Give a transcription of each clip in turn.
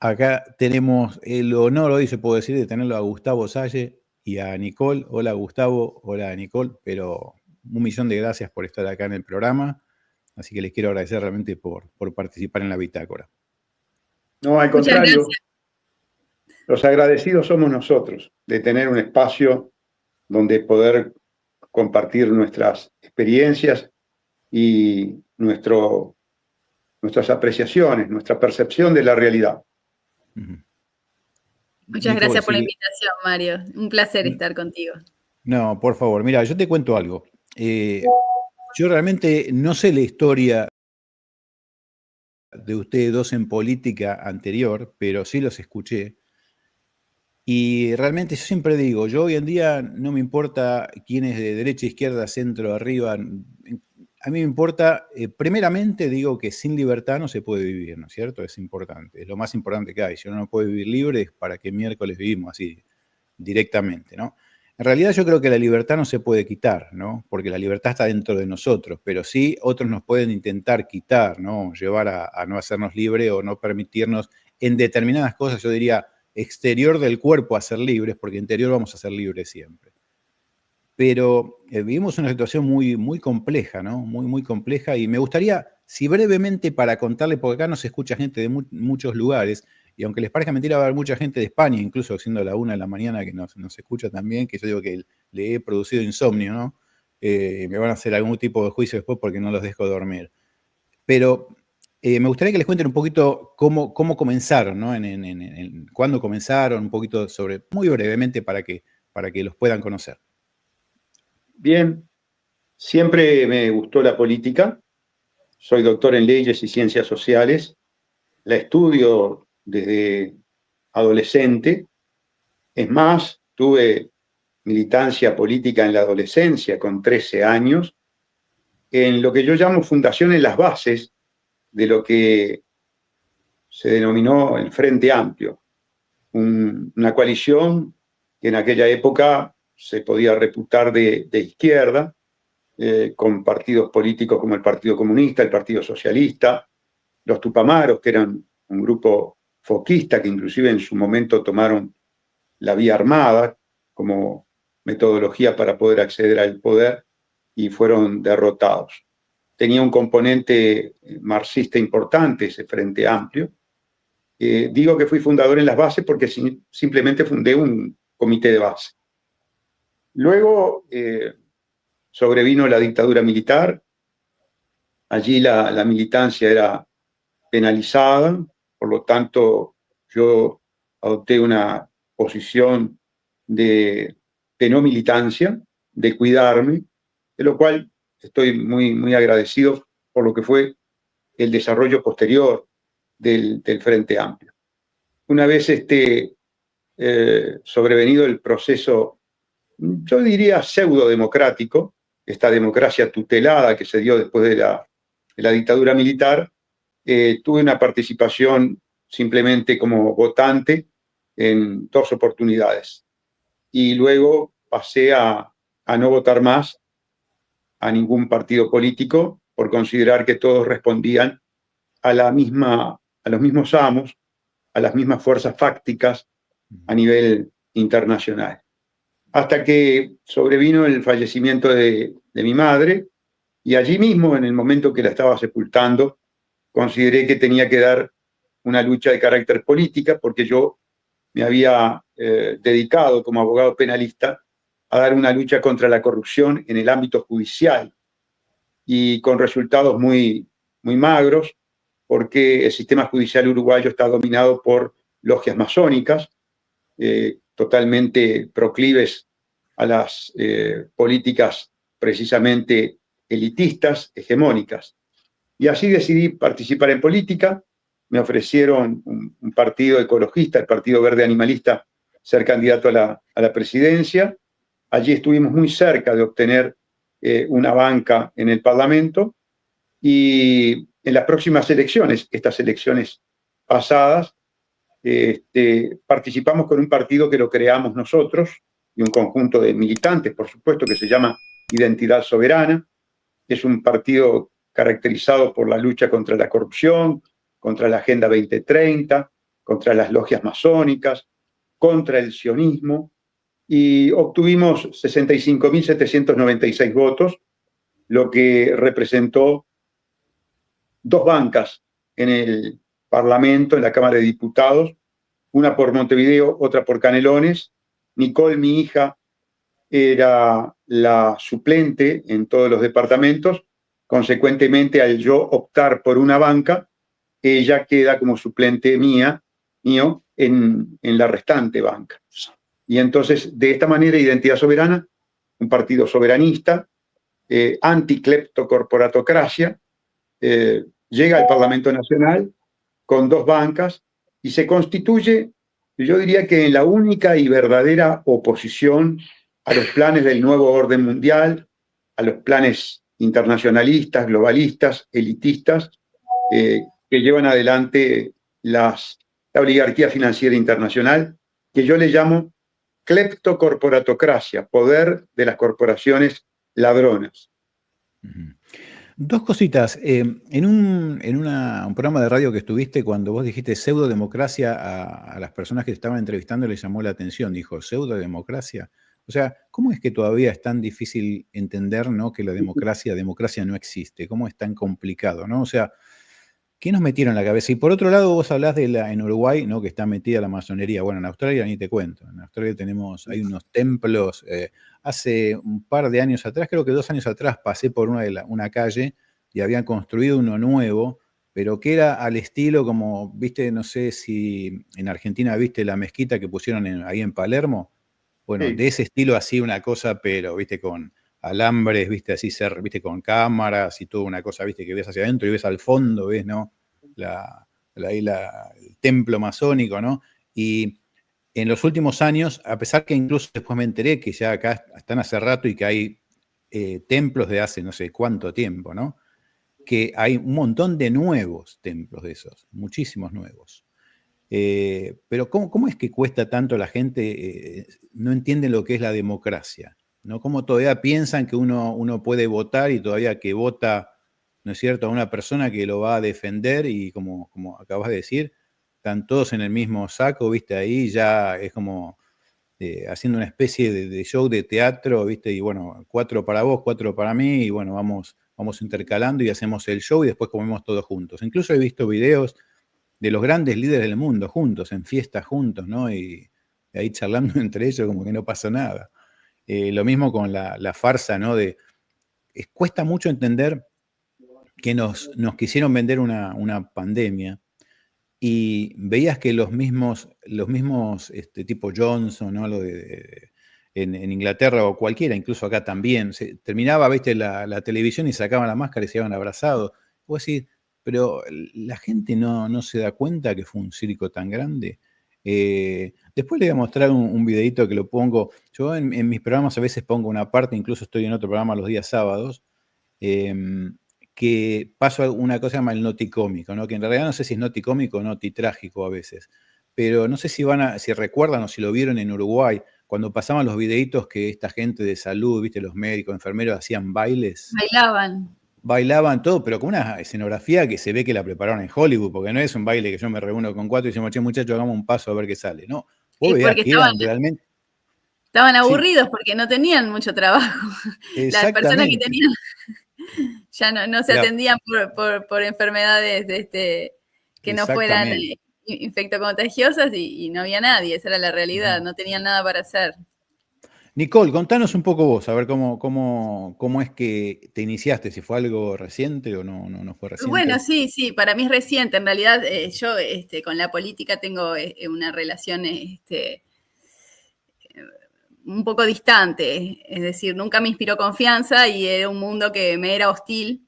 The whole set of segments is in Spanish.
Acá tenemos el honor, hoy se puede decir, de tenerlo a Gustavo Salle y a Nicole. Hola Gustavo, hola Nicole, pero un millón de gracias por estar acá en el programa, así que les quiero agradecer realmente por participar en la bitácora. No, al Muchas contrario, gracias. los agradecidos somos nosotros de tener un espacio donde poder compartir nuestras experiencias y nuestras apreciaciones, nuestra percepción de la realidad. Muchas gracias por la invitación, Mario. Un placer estar contigo. No, por favor, mira, yo te cuento algo. Yo realmente no sé la historia de ustedes dos en política anterior, pero sí los escuché. Y realmente yo siempre digo, yo hoy en día no me importa quién es de derecha, izquierda, centro, arriba. A mí me importa, primeramente digo que sin libertad no se puede vivir, ¿no es cierto? Es importante, es lo más importante que hay. Si uno no puede vivir libre, es para qué miércoles vivimos así directamente, ¿no? En realidad yo creo que la libertad no se puede quitar, ¿no? Porque la libertad está dentro de nosotros, pero sí otros nos pueden intentar quitar, ¿no? Llevar a no hacernos libres o no permitirnos en determinadas cosas, yo diría, exterior del cuerpo a ser libres, porque interior vamos a ser libres siempre. Pero vivimos una situación muy, muy compleja, ¿no? Muy, muy compleja, y me gustaría, si brevemente para contarle, porque acá nos escucha gente de muchos lugares, y aunque les parezca mentira, va a haber mucha gente de España, incluso siendo la 1 de la mañana, que nos escucha también, que yo digo que le he producido insomnio, ¿no? Me van a hacer algún tipo de juicio después porque no los dejo dormir. Pero me gustaría que les cuenten un poquito cómo comenzaron, ¿no? Cuándo comenzaron, un poquito sobre, muy brevemente para que los puedan conocer. Bien, siempre me gustó la política. Soy doctor en leyes y ciencias sociales. La estudio desde adolescente. Es más, tuve militancia política en la adolescencia con 13 años, en lo que yo llamo fundación en las bases de lo que se denominó el Frente Amplio, una coalición que en aquella época se podía reputar de izquierda, con partidos políticos como el Partido Comunista, el Partido Socialista, los Tupamaros, que eran un grupo foquista que inclusive en su momento tomaron la vía armada como metodología para poder acceder al poder y fueron derrotados. Tenía un componente marxista importante ese Frente Amplio. Digo que fui fundador en las bases porque simplemente fundé un comité de base. Luego sobrevino la dictadura militar. Allí la militancia era penalizada, por lo tanto yo adopté una posición de no militancia, de cuidarme, de lo cual estoy muy, muy agradecido por lo que fue el desarrollo posterior del Frente Amplio. Una vez sobrevenido el proceso, yo diría pseudo-democrático, esta democracia tutelada que se dio después de la dictadura militar, tuve una participación simplemente como votante en 2 oportunidades. Y luego pasé a no votar más a ningún partido político por considerar que todos respondían a los mismos amos, a las mismas fuerzas fácticas a nivel internacional. Hasta que sobrevino el fallecimiento de mi madre, y allí mismo, en el momento que la estaba sepultando, consideré que tenía que dar una lucha de carácter política, porque yo me había dedicado como abogado penalista a dar una lucha contra la corrupción en el ámbito judicial, y con resultados muy, muy magros, porque el sistema judicial uruguayo está dominado por logias masónicas, totalmente proclives a las políticas precisamente elitistas, hegemónicas. Y así decidí participar en política. Me ofrecieron un partido ecologista, el Partido Verde Animalista, ser candidato a la presidencia. Allí estuvimos muy cerca de obtener una banca en el Parlamento, y en las próximas elecciones, estas elecciones pasadas, participamos con un partido que lo creamos nosotros y un conjunto de militantes, por supuesto, que se llama Identidad Soberana. Es un partido caracterizado por la lucha contra la corrupción, contra la Agenda 2030, contra las logias masónicas, contra el sionismo, y obtuvimos 65.796 votos, lo que representó 2 bancas en el Parlamento, en la Cámara de Diputados, una por Montevideo, otra por Canelones. Nicole, mi hija, era la suplente en todos los departamentos. Consecuentemente, al yo optar por una banca, ella queda como suplente mío en la restante banca. Y entonces, de esta manera, Identidad Soberana, un partido soberanista, anticleptocorporatocracia, llega al Parlamento Nacional con 2 bancas y se constituye, yo diría que en la única y verdadera oposición a los planes del nuevo orden mundial, a los planes internacionalistas, globalistas, elitistas, que llevan adelante la oligarquía financiera internacional, que yo le llamo cleptocorporatocracia, poder de las corporaciones ladronas. Dos cositas. En un programa de radio que estuviste, cuando vos dijiste pseudodemocracia, a las personas que te estaban entrevistando les llamó la atención. Dijo, ¿pseudodemocracia? O sea, ¿cómo es que todavía es tan difícil entender, ¿no?, que la democracia no existe? ¿Cómo es tan complicado, ¿no? O sea, ¿qué nos metieron en la cabeza? Y por otro lado, vos hablás en Uruguay, ¿no?, que está metida la masonería. Bueno, en Australia ni te cuento. En Australia hay unos templos. Hace un par de años atrás, creo que 2 años atrás, pasé por una calle y habían construido uno nuevo, pero que era al estilo como, viste, no sé si en Argentina viste la mezquita que pusieron ahí en Palermo. Bueno, Sí. de ese estilo, así una cosa, pero, viste, con alambres, viste, así, viste, con cámaras y toda una cosa, viste, que ves hacia adentro y ves al fondo, ves, ¿no? El templo masónico, ¿no? Y en los últimos años, a pesar que incluso después me enteré que ya acá están hace rato y que hay templos de hace no sé cuánto tiempo, ¿no?, que hay un montón de nuevos templos de esos, muchísimos nuevos. Pero ¿cómo es que cuesta tanto? La gente no entiende lo que es la democracia, ¿no? ¿Cómo todavía piensan que uno puede votar y todavía que vota, ¿no es cierto?, a una persona que lo va a defender y como acabas de decir, están todos en el mismo saco, ¿viste? Ahí ya es como haciendo una especie de show de teatro, ¿viste? Y bueno, 4 para vos, 4 para mí, y bueno, vamos intercalando y hacemos el show y después comemos todos juntos. Incluso he visto videos de los grandes líderes del mundo juntos, en fiestas juntos, ¿no? Y ahí charlando entre ellos como que no pasa nada. Lo mismo con la farsa, ¿no? Cuesta mucho entender que nos quisieron vender una pandemia y veías que los mismos tipo Johnson, ¿no?, en Inglaterra o cualquiera, incluso acá también, se terminaba, viste, la televisión y sacaban la máscara y se iban abrazados. Vos decís, pero la gente no se da cuenta que fue un circo tan grande. Después le voy a mostrar un videito que lo pongo. Yo en mis programas a veces pongo una parte, incluso estoy en otro programa los días sábados, que paso una cosa que se llama el noticómico, ¿no?, que en realidad no sé si es noticómico o notitrágico a veces, pero no sé si recuerdan o si lo vieron en Uruguay, cuando pasaban los videitos que esta gente de salud, viste, los médicos, enfermeros, hacían bailes. Bailaban todo, pero con una escenografía que se ve que la prepararon en Hollywood, porque no es un baile que yo me reúno con 4 y decimos, che, muchachos, hagamos un paso a ver qué sale. No, vos veías que eran realmente... Estaban aburridos porque no tenían mucho trabajo. Las personas que tenían ya no se atendían por enfermedades que no fueran infectocontagiosas y no había nadie, esa era la realidad, no tenían nada para hacer. Nicole, contanos un poco vos, a ver cómo es que te iniciaste, si fue algo reciente o no fue reciente. Bueno, sí, para mí es reciente. En realidad, yo con la política tengo una relación un poco distante. Es decir, nunca me inspiró confianza y era un mundo que me era hostil.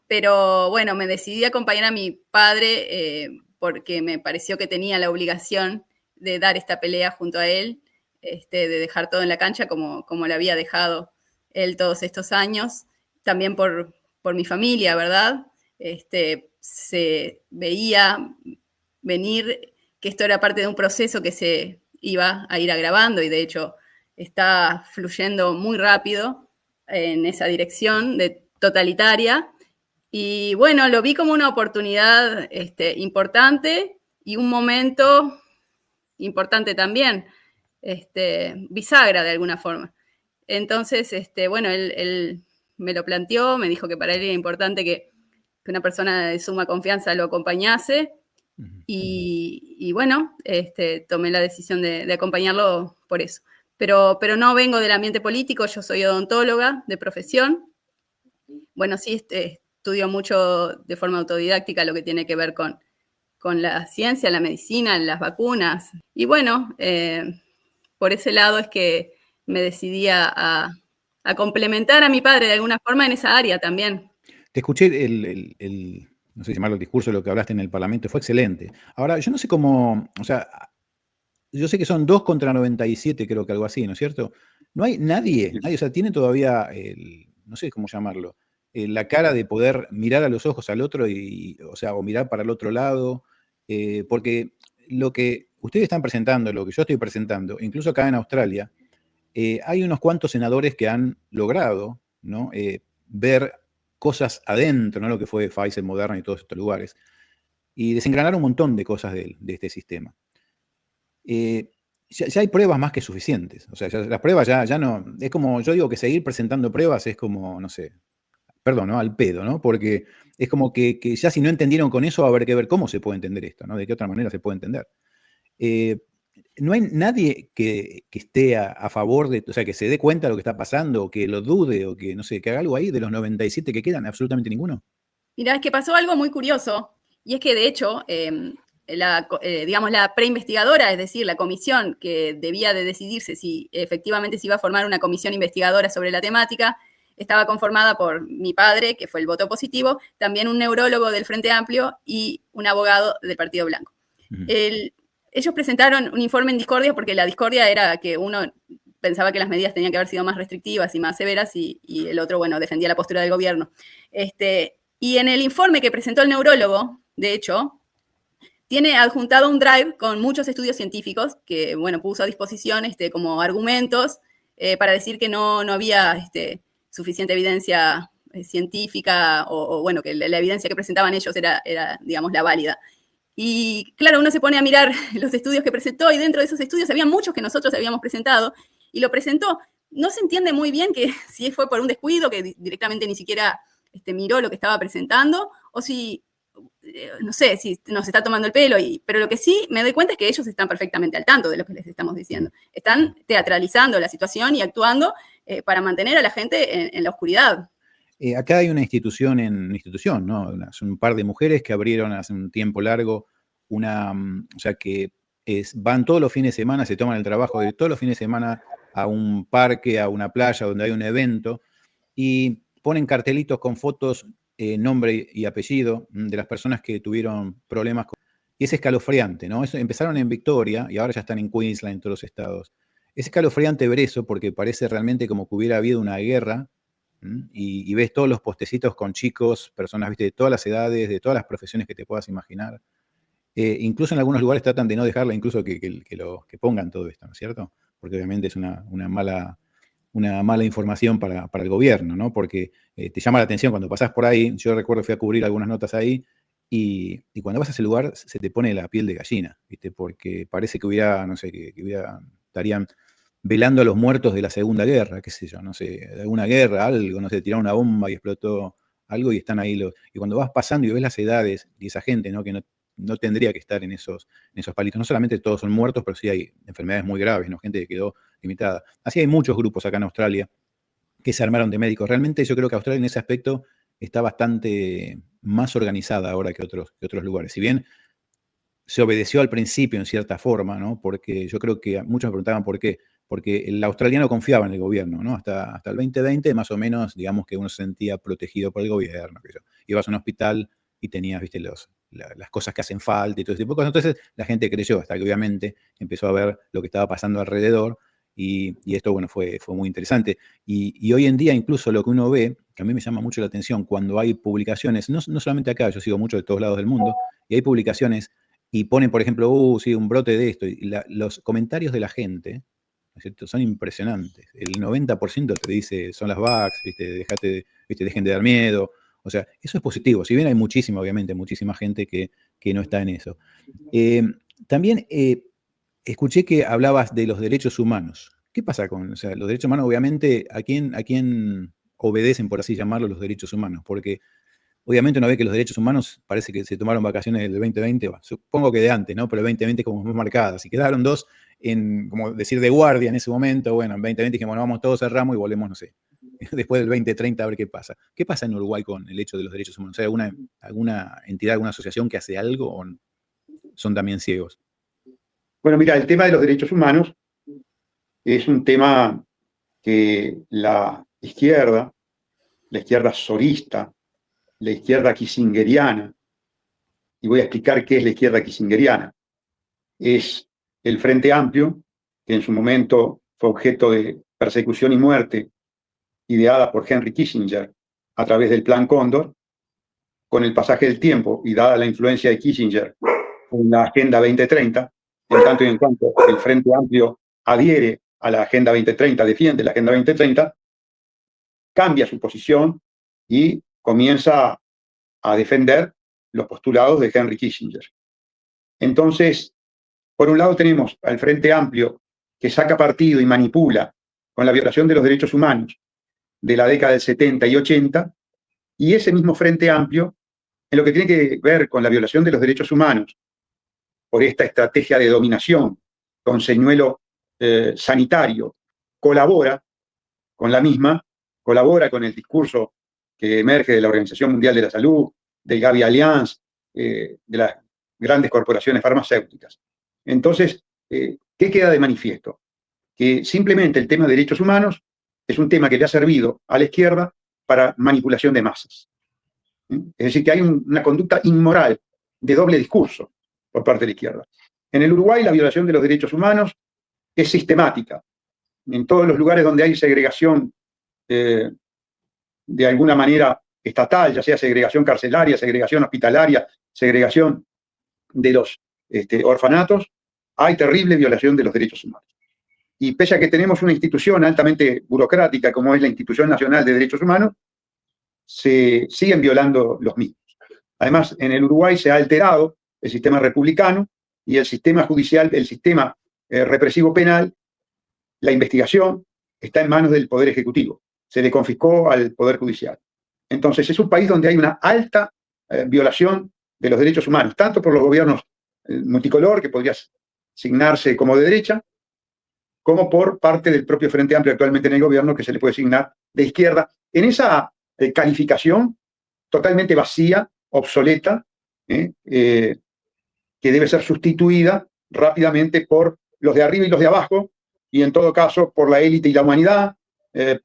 Pero bueno, me decidí a acompañar a mi padre porque me pareció que tenía la obligación de dar esta pelea junto a él, de dejar todo en la cancha como lo había dejado él todos estos años. También por mi familia, ¿verdad? Se veía venir que esto era parte de un proceso que se iba a ir agravando y de hecho está fluyendo muy rápido en esa dirección totalitaria. Y bueno, lo vi como una oportunidad importante y un momento importante también, bisagra de alguna forma. Entonces, bueno, él me lo planteó, me dijo que para él era importante que una persona de suma confianza lo acompañase. Y bueno, tomé la decisión de acompañarlo por eso. Pero no vengo del ambiente político, yo soy odontóloga de profesión. Bueno, sí, estudio mucho de forma autodidáctica lo que tiene que ver con la ciencia, la medicina, las vacunas. Y bueno, por ese lado es que me decidí a complementar a mi padre de alguna forma en esa área también. Te escuché no sé si llamarlo el discurso de lo que hablaste en el Parlamento, fue excelente. Ahora, yo no sé cómo, o sea, yo sé que son 2 contra 97, creo que algo así, ¿no es cierto? No hay nadie, o sea, tiene todavía, no sé cómo llamarlo, la cara de poder mirar a los ojos al otro o sea, o mirar para el otro lado, porque lo que ustedes están presentando, lo que yo estoy presentando, incluso acá en Australia, hay unos cuantos senadores que han logrado, ¿no? Ver cosas adentro, ¿no? Lo que fue Pfizer, Moderna y todos estos lugares, y desengranar un montón de cosas de este sistema. Ya hay pruebas más que suficientes. O sea, las pruebas ya no. Es como, yo digo que seguir presentando pruebas es como, no sé, perdón, ¿no? Al pedo, ¿no? Porque es como que ya si no entendieron con eso, va a haber que ver cómo se puede entender esto, ¿no? De qué otra manera se puede entender. No hay nadie que esté a favor de, o sea, que se dé cuenta de lo que está pasando, o que lo dude, o que, no sé, que haga algo ahí de los 97 que quedan, absolutamente ninguno. Mirá, es que pasó algo muy curioso, y es que de hecho, digamos, la preinvestigadora, es decir, la comisión que debía de decidirse si efectivamente se iba a formar una comisión investigadora sobre la temática, estaba conformada por mi padre, que fue el voto positivo, también un neurólogo del Frente Amplio y un abogado del Partido Blanco. Ellos presentaron un informe en discordia porque la discordia era que uno pensaba que las medidas tenían que haber sido más restrictivas y más severas y el otro, bueno, defendía la postura del gobierno. Y en el informe que presentó el neurólogo, de hecho, tiene adjuntado un drive con muchos estudios científicos que, bueno, puso a disposición como argumentos para decir que no había suficiente evidencia científica o, bueno, que la evidencia que presentaban ellos era, digamos, la válida. Y claro, uno se pone a mirar los estudios que presentó y dentro de esos estudios había muchos que nosotros habíamos presentado y lo presentó. No se entiende muy bien que si fue por un descuido, que directamente ni siquiera miró lo que estaba presentando, o si, no sé, si nos está tomando el pelo. Pero lo que sí me doy cuenta es que ellos están perfectamente al tanto de lo que les estamos diciendo. Están teatralizando la situación y actuando para mantener a la gente en la oscuridad. Acá hay una institución, ¿no? Son un par de mujeres que abrieron hace un tiempo largo o sea, que van todos los fines de semana, se toman el trabajo de todos los fines de semana a un parque, a una playa donde hay un evento y ponen cartelitos con fotos, nombre y apellido de las personas que tuvieron problemas. Y es escalofriante, ¿no? Empezaron en Victoria y ahora ya están en Queensland, en todos los estados. Es escalofriante ver eso porque parece realmente como que hubiera habido una guerra. Y ves todos los postecitos con chicos, personas, viste, de todas las edades, de todas las profesiones que te puedas imaginar. Incluso en algunos lugares tratan de no dejarla, incluso que pongan todo esto, ¿no es cierto? Porque obviamente es una mala información para el gobierno, ¿no? Porque te llama la atención cuando pasás por ahí. Yo recuerdo fui a cubrir algunas notas ahí y cuando vas a ese lugar se te pone la piel de gallina, ¿viste? Porque parece que hubiera, no sé, estarían velando a los muertos de la Segunda Guerra, qué sé yo, no sé, de alguna guerra, algo, no sé, tiraron una bomba y explotó algo y están ahí y cuando vas pasando y ves las edades y esa gente, ¿no? Que no tendría que estar en esos palitos. No solamente todos son muertos, pero sí hay enfermedades muy graves, ¿no? Gente que quedó limitada. Así hay muchos grupos acá en Australia que se armaron de médicos. Realmente yo creo que Australia en ese aspecto está bastante más organizada ahora que otros lugares. Si bien se obedeció al principio en cierta forma, ¿no? Porque yo creo que muchos me preguntaban por qué. Porque el australiano confiaba en el gobierno, ¿no? Hasta el 2020, más o menos, digamos que uno se sentía protegido por el gobierno. Ibas a un hospital y tenías, viste, las cosas que hacen falta y todo ese tipo de cosas. Entonces la gente creyó, hasta que obviamente empezó a ver lo que estaba pasando alrededor y esto, bueno, fue muy interesante. Y hoy en día incluso lo que uno ve, que a mí me llama mucho la atención, cuando hay publicaciones, no solamente acá, yo sigo mucho de todos lados del mundo, y hay publicaciones y ponen, por ejemplo, sí, un brote de esto, y los comentarios de la gente, ¿no es cierto?, son impresionantes. El 90% te dice, son las vax, ¿viste? Dejen de dar miedo. O sea, eso es positivo. Si bien hay obviamente, muchísima gente que que no está en eso. También escuché que hablabas de los derechos humanos. ¿Qué pasa con, o sea, los derechos humanos? Obviamente, ¿a quién obedecen, por así llamarlo, los derechos humanos? Porque obviamente uno ve que los derechos humanos parece que se tomaron vacaciones del 2020, supongo que de antes, ¿no? Pero el 2020 como más marcadas. Y quedaron dos en, como decir, de guardia en ese momento. Bueno, en 2020 dijimos, bueno, vamos todos, cerramos y volvemos, no sé, después del 2030 a ver qué pasa. ¿Qué pasa en Uruguay con el hecho de los derechos humanos? ¿Hay alguna entidad, alguna asociación que hace algo o son también ciegos? Bueno, mira, el tema de los derechos humanos es un tema que la izquierda sorista, la izquierda kissingeriana, y voy a explicar qué es la izquierda kissingeriana. Es el Frente Amplio, que en su momento fue objeto de persecución y muerte, ideada por Henry Kissinger a través del Plan Cóndor. Con el pasaje del tiempo y dada la influencia de Kissinger en la Agenda 2030, en tanto y en cuanto el Frente Amplio adhiere a la Agenda 2030, defiende la Agenda 2030, cambia su posición y comienza a defender los postulados de Henry Kissinger. Entonces, por un lado tenemos al Frente Amplio que saca partido y manipula con la violación de los derechos humanos de la década del 70 y 80, y ese mismo Frente Amplio, en lo que tiene que ver con la violación de los derechos humanos por esta estrategia de dominación con señuelo sanitario, colabora con la misma, colabora con el discurso que emerge de la Organización Mundial de la Salud, del Gavi Alliance, de las grandes corporaciones farmacéuticas. Entonces, ¿qué queda de manifiesto? Que simplemente el tema de derechos humanos es un tema que le ha servido a la izquierda para manipulación de masas. Es decir, que hay una conducta inmoral de doble discurso por parte de la izquierda. En el Uruguay la violación de los derechos humanos es sistemática. En todos los lugares donde hay segregación de alguna manera estatal, ya sea segregación carcelaria, segregación hospitalaria, segregación de los orfanatos, hay terrible violación de los derechos humanos. Y pese a que tenemos una institución altamente burocrática como es la Institución Nacional de Derechos Humanos, se siguen violando los mismos. Además, en el Uruguay se ha alterado el sistema republicano y el sistema judicial, el sistema represivo penal, la investigación está en manos del Poder Ejecutivo. Se le confiscó al Poder Judicial. Entonces, es un país donde hay una alta violación de los derechos humanos, tanto por los gobiernos multicolor, que podría asignarse como de derecha, como por parte del propio Frente Amplio actualmente en el gobierno, que se le puede asignar de izquierda. En esa calificación totalmente vacía, obsoleta, que debe ser sustituida rápidamente por los de arriba y los de abajo, y en todo caso por la élite y la humanidad,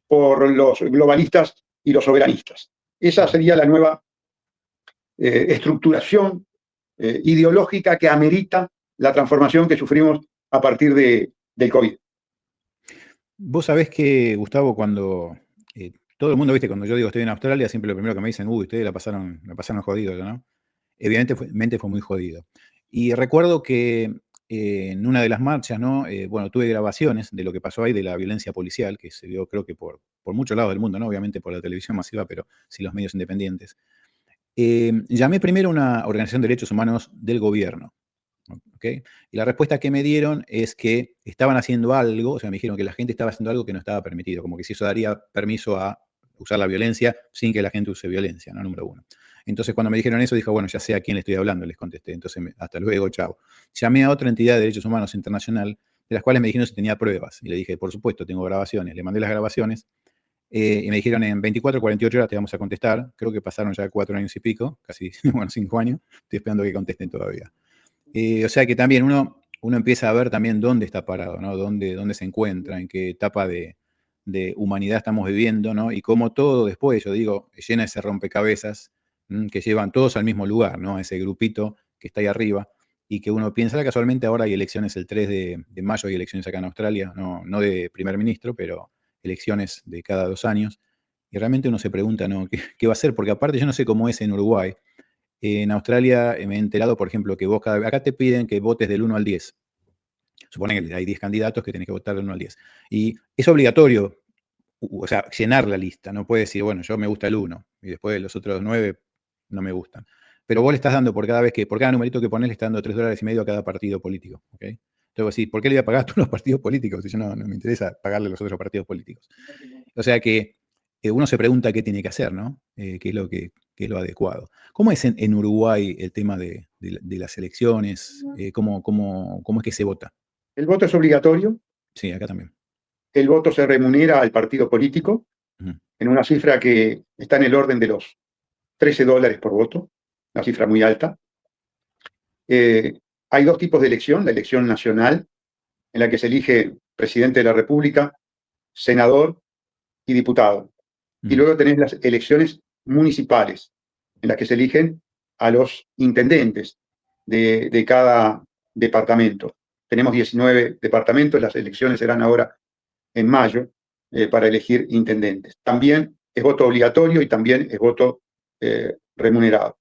por los globalistas y los soberanistas. Esa sería la nueva estructuración ideológica que amerita la transformación que sufrimos a partir del COVID. Vos sabés que, Gustavo, cuando todo el mundo, viste, cuando yo digo estoy en Australia, siempre lo primero que me dicen, ustedes la pasaron jodido, ¿no? Evidentemente fue muy jodido. Y recuerdo que en una de las marchas, ¿no? Bueno, tuve grabaciones de lo que pasó ahí, de la violencia policial, que se dio creo que por muchos lados del mundo, ¿no? Obviamente por la televisión masiva, pero sí los medios independientes. Llamé primero a una organización de derechos humanos del gobierno, ¿okay? Y la respuesta que me dieron es que estaban haciendo algo, o sea, me dijeron que la gente estaba haciendo algo que no estaba permitido, como que si eso daría permiso a usar la violencia sin que la gente use violencia, ¿no? Número uno. Entonces, cuando me dijeron eso, dije, bueno, ya sé a quién le estoy hablando, les contesté. Entonces, hasta luego, chao. Llamé a otra entidad de derechos humanos internacional, de las cuales me dijeron si tenía pruebas. Y le dije, por supuesto, tengo grabaciones. Le mandé las grabaciones y me dijeron en 24 o 48 horas te vamos a contestar. Creo que pasaron ya 4 años y pico, casi, bueno, 5 años. Estoy esperando que contesten todavía. O sea que también uno empieza a ver también dónde está parado, ¿no? Dónde se encuentra, en qué etapa de humanidad estamos viviendo, ¿no? Y cómo todo después, yo digo, llena ese rompecabezas que llevan todos al mismo lugar, ¿no? Ese grupito que está ahí arriba y que uno piensa, casualmente ahora hay elecciones el 3 de mayo, hay elecciones acá en Australia, no de primer ministro, pero elecciones de cada 2 años. Y realmente uno se pregunta, ¿no? ¿Qué va a hacer? Porque aparte yo no sé cómo es en Uruguay. En Australia me he enterado, por ejemplo, que vos acá te piden que votes del 1 al 10. Suponen que hay 10 candidatos que tenés que votar del 1 al 10. Y es obligatorio, o sea, llenar la lista. No puedes decir, bueno, yo me gusta el 1 y después los otros 9 no me gustan. pero vos le estás dando por cada numerito que pones, le estás dando $3.50 a cada partido político. ¿Okay? Entonces vos decís, ¿por qué le voy a pagar a todos los partidos políticos? Si yo no me interesa pagarle a los otros partidos políticos. O sea que uno se pregunta qué tiene que hacer, ¿no? Qué es lo adecuado. ¿Cómo es en Uruguay el tema de las elecciones? ¿Cómo es que se vota? El voto es obligatorio. Sí, acá también. El voto se remunera al partido político en una cifra que está en el orden de los $13 por voto, una cifra muy alta. Hay dos tipos de elección: la elección nacional, en la que se elige presidente de la República, senador y diputado. Y luego tenés las elecciones municipales, en las que se eligen a los intendentes de cada departamento. Tenemos 19 departamentos, las elecciones serán ahora en mayo para elegir intendentes. También es voto obligatorio y también es voto remunerado.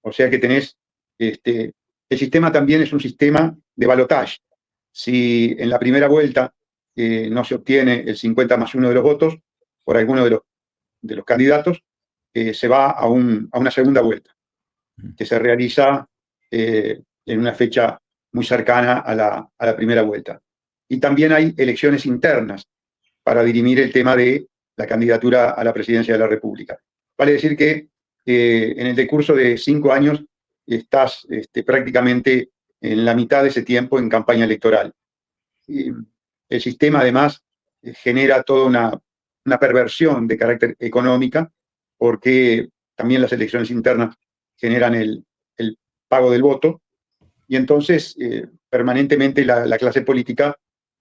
O sea que tenés, el sistema también es un sistema de balotaje. Si en la primera vuelta no se obtiene el 50+1 de los votos por alguno de los candidatos, se va a una segunda vuelta, que se realiza en una fecha muy cercana a la primera vuelta. Y también hay elecciones internas para dirimir el tema de la candidatura a la presidencia de la República. Vale decir que en el decurso de 5 años estás prácticamente en la mitad de ese tiempo en campaña electoral. El sistema, además, genera toda una perversión de carácter económica, porque también las elecciones internas generan el pago del voto, y entonces permanentemente la clase política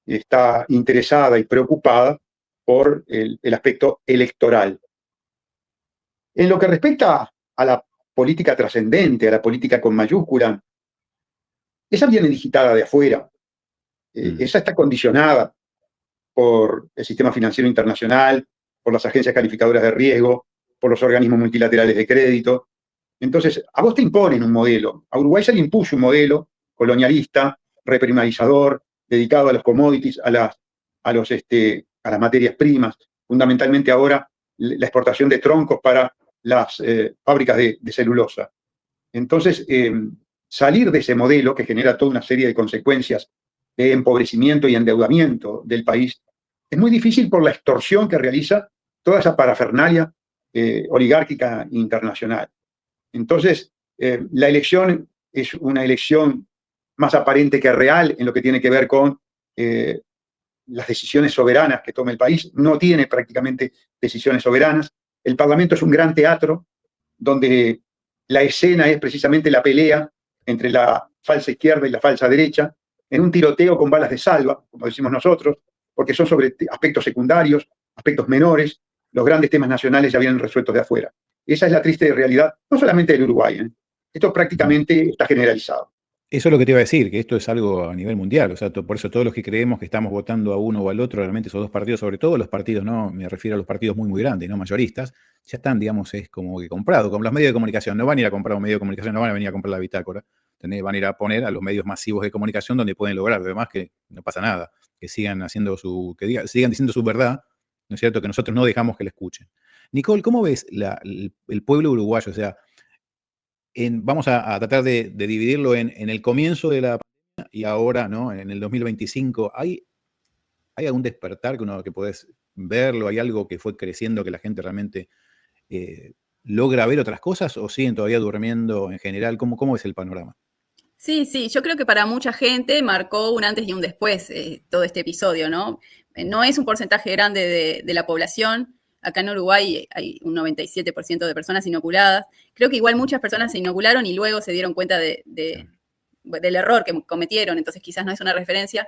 está interesada y preocupada por el aspecto electoral. En lo que respecta a la política trascendente, a la política con mayúscula, esa viene digitada de afuera. Esa está condicionada por el sistema financiero internacional, por las agencias calificadoras de riesgo, por los organismos multilaterales de crédito. Entonces, a vos te imponen un modelo. A Uruguay se le impuso un modelo colonialista, reprimarizador, dedicado a los commodities, a las materias primas, fundamentalmente ahora la exportación de troncos para las fábricas de celulosa. Entonces, salir de ese modelo, que genera toda una serie de consecuencias de empobrecimiento y endeudamiento del país, es muy difícil por la extorsión que realiza toda esa parafernalia oligárquica internacional. Entonces, la elección es una elección más aparente que real en lo que tiene que ver con las decisiones soberanas que toma el país. No tiene prácticamente decisiones soberanas. El Parlamento es un gran teatro donde la escena es precisamente la pelea entre la falsa izquierda y la falsa derecha, en un tiroteo con balas de salva, como decimos nosotros, porque son sobre aspectos secundarios, aspectos menores. Los grandes temas nacionales ya vienen resueltos de afuera. Esa es la triste realidad, no solamente del Uruguay. Esto prácticamente está generalizado. Eso es lo que te iba a decir, que esto es algo a nivel mundial. O sea, por eso todos los que creemos que estamos votando a uno o al otro, realmente esos dos partidos, sobre todo los partidos, no me refiero a los partidos muy grandes, no mayoristas, ya están, digamos, es como que comprados. Como los medios de comunicación, no van a ir a comprar un medio de comunicación, no van a venir a comprar la bitácora. Van a ir a poner a los medios masivos de comunicación donde pueden lograr, además que no pasa nada, que sigan haciendo sigan diciendo su verdad, ¿no es cierto? Que nosotros no dejamos que la escuchen. Nicole, ¿cómo ves el pueblo uruguayo? O sea, vamos a tratar de dividirlo en el comienzo de la pandemia y ahora, ¿no? En el 2025. ¿Hay algún despertar que podés verlo? ¿Hay algo que fue creciendo que la gente realmente logra ver otras cosas o siguen todavía durmiendo en general? ¿Cómo es el panorama? Sí, yo creo que para mucha gente marcó un antes y un después todo este episodio, ¿no? No es un porcentaje grande de la población. Acá en Uruguay hay un 97% de personas inoculadas. Creo que igual muchas personas se inocularon y luego se dieron cuenta del error que cometieron, entonces quizás no es una referencia.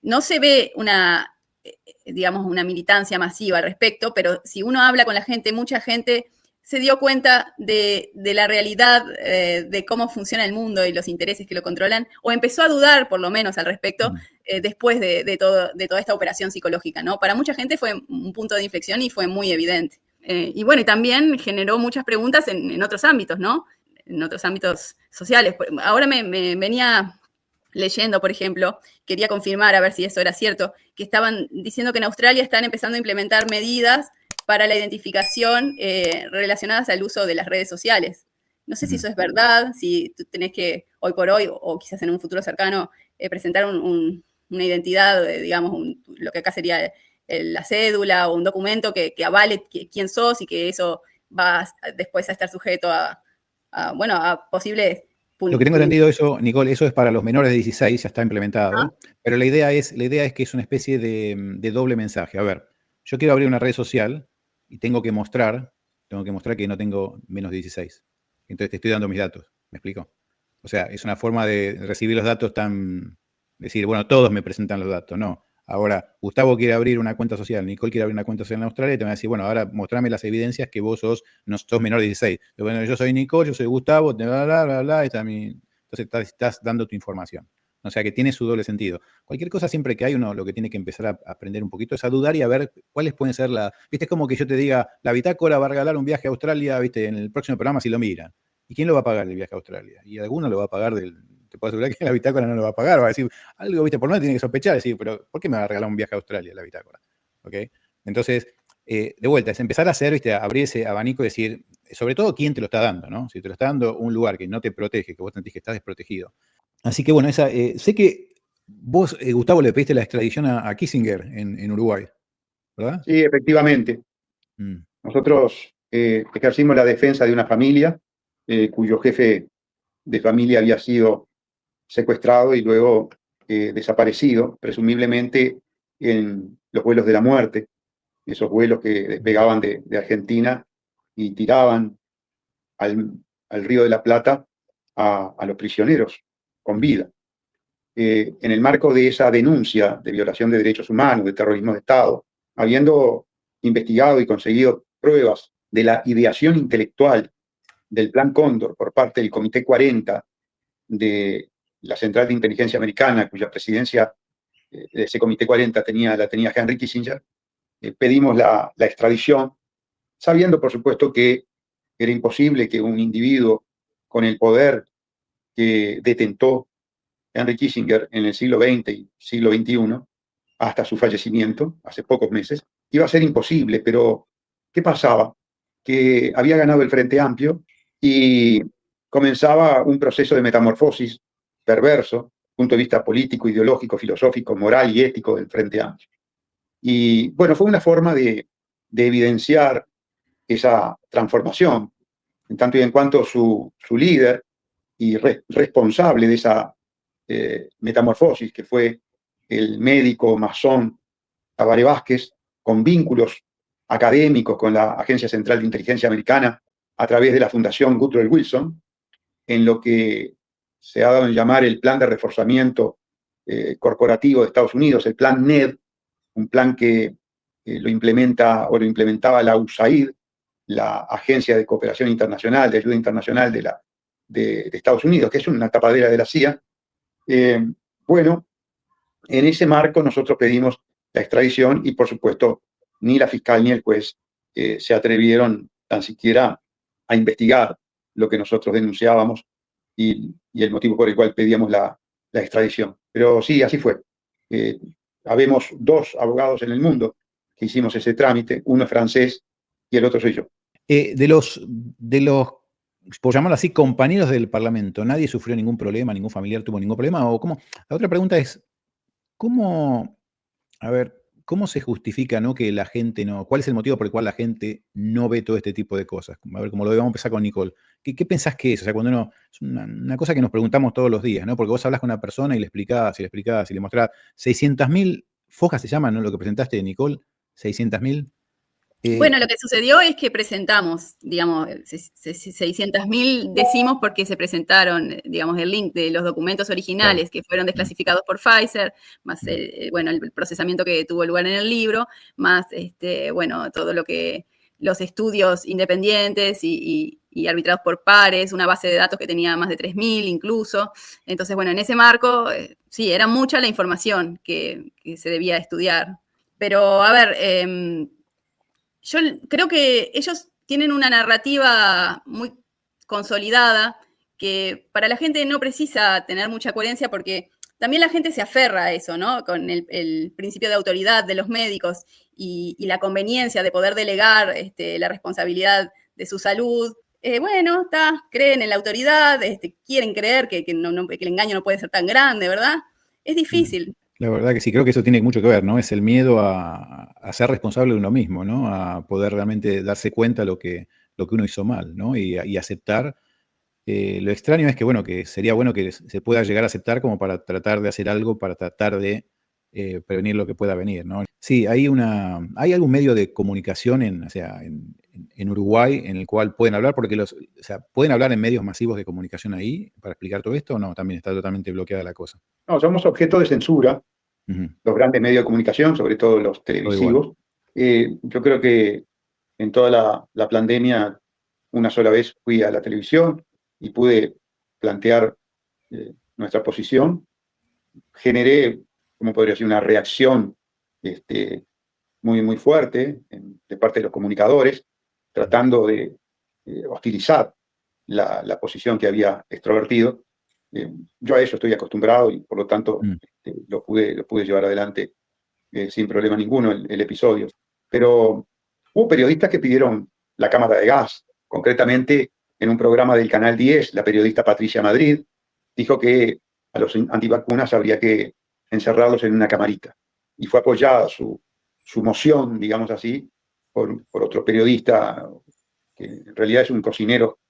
No se ve una militancia masiva al respecto, pero si uno habla con la gente, mucha gente se dio cuenta de la realidad de cómo funciona el mundo y los intereses que lo controlan, o empezó a dudar por lo menos al respecto después de toda esta operación psicológica, ¿no? Para mucha gente fue un punto de inflexión y fue muy evidente. Y bueno, y también generó muchas preguntas en otros ámbitos, ¿no? En otros ámbitos sociales. Ahora me venía leyendo, por ejemplo, quería confirmar a ver si eso era cierto, que estaban diciendo que en Australia están empezando a implementar medidas para la identificación relacionadas al uso de las redes sociales. No sé si eso es verdad, si tú tenés que, hoy por hoy, o quizás en un futuro cercano, presentar una identidad, digamos, lo que acá sería la cédula o un documento que avale quién sos y que eso va después a estar sujeto a posibles... Lo que tengo entendido eso, Nicole, eso es para los menores de 16, ya está implementado, pero la idea es que es una especie de doble mensaje. A ver, yo quiero abrir una red social y tengo que mostrar que no tengo menos de 16. Entonces te estoy dando mis datos, ¿me explico? O sea, es una forma de recibir los datos decir, bueno, todos me presentan los datos, no. Ahora, Gustavo quiere abrir una cuenta social, Nicole quiere abrir una cuenta social en Australia y te van a decir, bueno, ahora mostrame las evidencias que vos no sos menor de 16. Bueno, yo soy Nicole, yo soy Gustavo, bla, bla, bla, bla, entonces estás dando tu información. O sea, que tiene su doble sentido. Cualquier cosa siempre que hay, uno lo que tiene que empezar a aprender un poquito es a dudar y a ver cuáles pueden ser viste, es como que yo te diga, la bitácora va a regalar un viaje a Australia, viste, en el próximo programa si lo miran. ¿Y quién lo va a pagar el viaje a Australia? Y alguno lo va a pagar te puedo asegurar que la bitácora no lo va a pagar, va a decir, algo, viste, por lo menos tiene que sospechar, decir, pero ¿por qué me va a regalar un viaje a Australia la bitácora? ¿Ok? Entonces, de vuelta, es empezar a hacer, viste, a abrir ese abanico y decir, sobre todo quién te lo está dando, ¿no? Si te lo está dando un lugar que no te protege, que vos sentís que estás desprotegido. Así que bueno, sé que vos, Gustavo, le pediste la extradición a Kissinger en Uruguay, ¿verdad? Sí, efectivamente. Nosotros ejercimos la defensa de una familia cuyo jefe de familia había sido secuestrado y luego desaparecido, presumiblemente en los vuelos de la muerte, esos vuelos que despegaban de Argentina y tiraban al Río de la Plata a los prisioneros con vida. En el marco de esa denuncia de violación de derechos humanos, de terrorismo de Estado, habiendo investigado y conseguido pruebas de la ideación intelectual del Plan Cóndor por parte del Comité 40 de la Central de Inteligencia Americana, cuya presidencia de ese Comité 40 la tenía Henry Kissinger, pedimos la extradición, sabiendo, por supuesto, que era imposible que un individuo con el poder que detentó Henry Kissinger en el siglo XX y siglo XXI, hasta su fallecimiento, hace pocos meses, iba a ser imposible, pero ¿qué pasaba? Que había ganado el Frente Amplio y comenzaba un proceso de metamorfosis perverso, punto de vista político, ideológico, filosófico, moral y ético del Frente Amplio. Y bueno, fue una forma de evidenciar esa transformación, en tanto y en cuanto su líder y responsable de esa metamorfosis, que fue el médico masón Tabaré Vázquez, con vínculos académicos con la Agencia Central de Inteligencia Americana a través de la Fundación Woodrow Wilson, en lo que se ha dado en llamar el Plan de Reforzamiento Corporativo de Estados Unidos, el Plan NED, un plan que lo implementaba la USAID, la Agencia de Cooperación Internacional, de Ayuda Internacional de Estados Unidos, que es una tapadera de la CIA. Bueno, en ese marco nosotros pedimos la extradición y, por supuesto, ni la fiscal ni el juez se atrevieron tan siquiera a investigar lo que nosotros denunciábamos y el motivo por el cual pedíamos la extradición. Pero sí, así fue. Habemos dos abogados en el mundo que hicimos ese trámite, uno es francés y el otro soy yo. De los, por llamarlo así, compañeros del Parlamento, ¿nadie sufrió ningún problema, ningún familiar tuvo ningún problema? ¿O cómo? La otra pregunta es, ¿cómo se justifica, ¿no, que la gente no? ¿Cuál es el motivo por el cual la gente no ve todo este tipo de cosas? A ver, como lo vamos a empezar con Nicole. ¿Qué pensás que es? O sea, cuando es una cosa que nos preguntamos todos los días, ¿no? Porque vos hablas con una persona y le explicás, y le mostrás 600.000 fojas se llaman, ¿no? Lo que presentaste, Nicole, 600.000. Bueno, lo que sucedió es que presentamos, digamos, 600.000 decimos porque se presentaron, digamos, el link de los documentos originales que fueron desclasificados por Pfizer, más el procesamiento que tuvo lugar en el libro, más bueno, todo lo que los estudios independientes y arbitrados por pares, una base de datos que tenía más de 3.000 incluso. Entonces, bueno, en ese marco, sí, era mucha la información que se debía estudiar. Pero, a ver, yo creo que ellos tienen una narrativa muy consolidada que para la gente no precisa tener mucha coherencia porque también la gente se aferra a eso, ¿no? Con el principio de autoridad de los médicos y la conveniencia de poder delegar la responsabilidad de su salud bueno, creen en la autoridad, quieren creer que el engaño no puede ser tan grande, ¿verdad? Es difícil. La verdad que sí, creo que eso tiene mucho que ver, ¿no? Es el miedo a ser responsable de uno mismo, ¿no? A poder realmente darse cuenta lo que uno hizo mal, ¿no? Y aceptar. Lo extraño es que, bueno, que sería bueno que se pueda llegar a aceptar como para tratar de hacer algo, para tratar de prevenir lo que pueda venir, ¿no? Sí, hay algún medio de comunicación en Uruguay en el cual pueden hablar, porque ¿pueden hablar en medios masivos de comunicación ahí para explicar todo esto o no? También está totalmente bloqueada la cosa. No, somos objeto de censura, los grandes medios de comunicación, sobre todo los televisivos. Yo creo que en toda la pandemia, una sola vez fui a la televisión y pude plantear nuestra posición. Generé, como podría decir, una reacción muy, muy fuerte de parte de los comunicadores, tratando de hostilizar la posición que había extrovertido. Yo a eso estoy acostumbrado y por lo tanto lo pude llevar adelante sin problema ninguno el episodio. Pero hubo periodistas que pidieron la cámara de gas. Concretamente, en un programa del Canal 10, la periodista Patricia Madrid dijo que a los antivacunas habría que encerrarlos en una camarita. Y fue apoyada su moción, digamos así, por otro periodista, que en realidad es un cocinero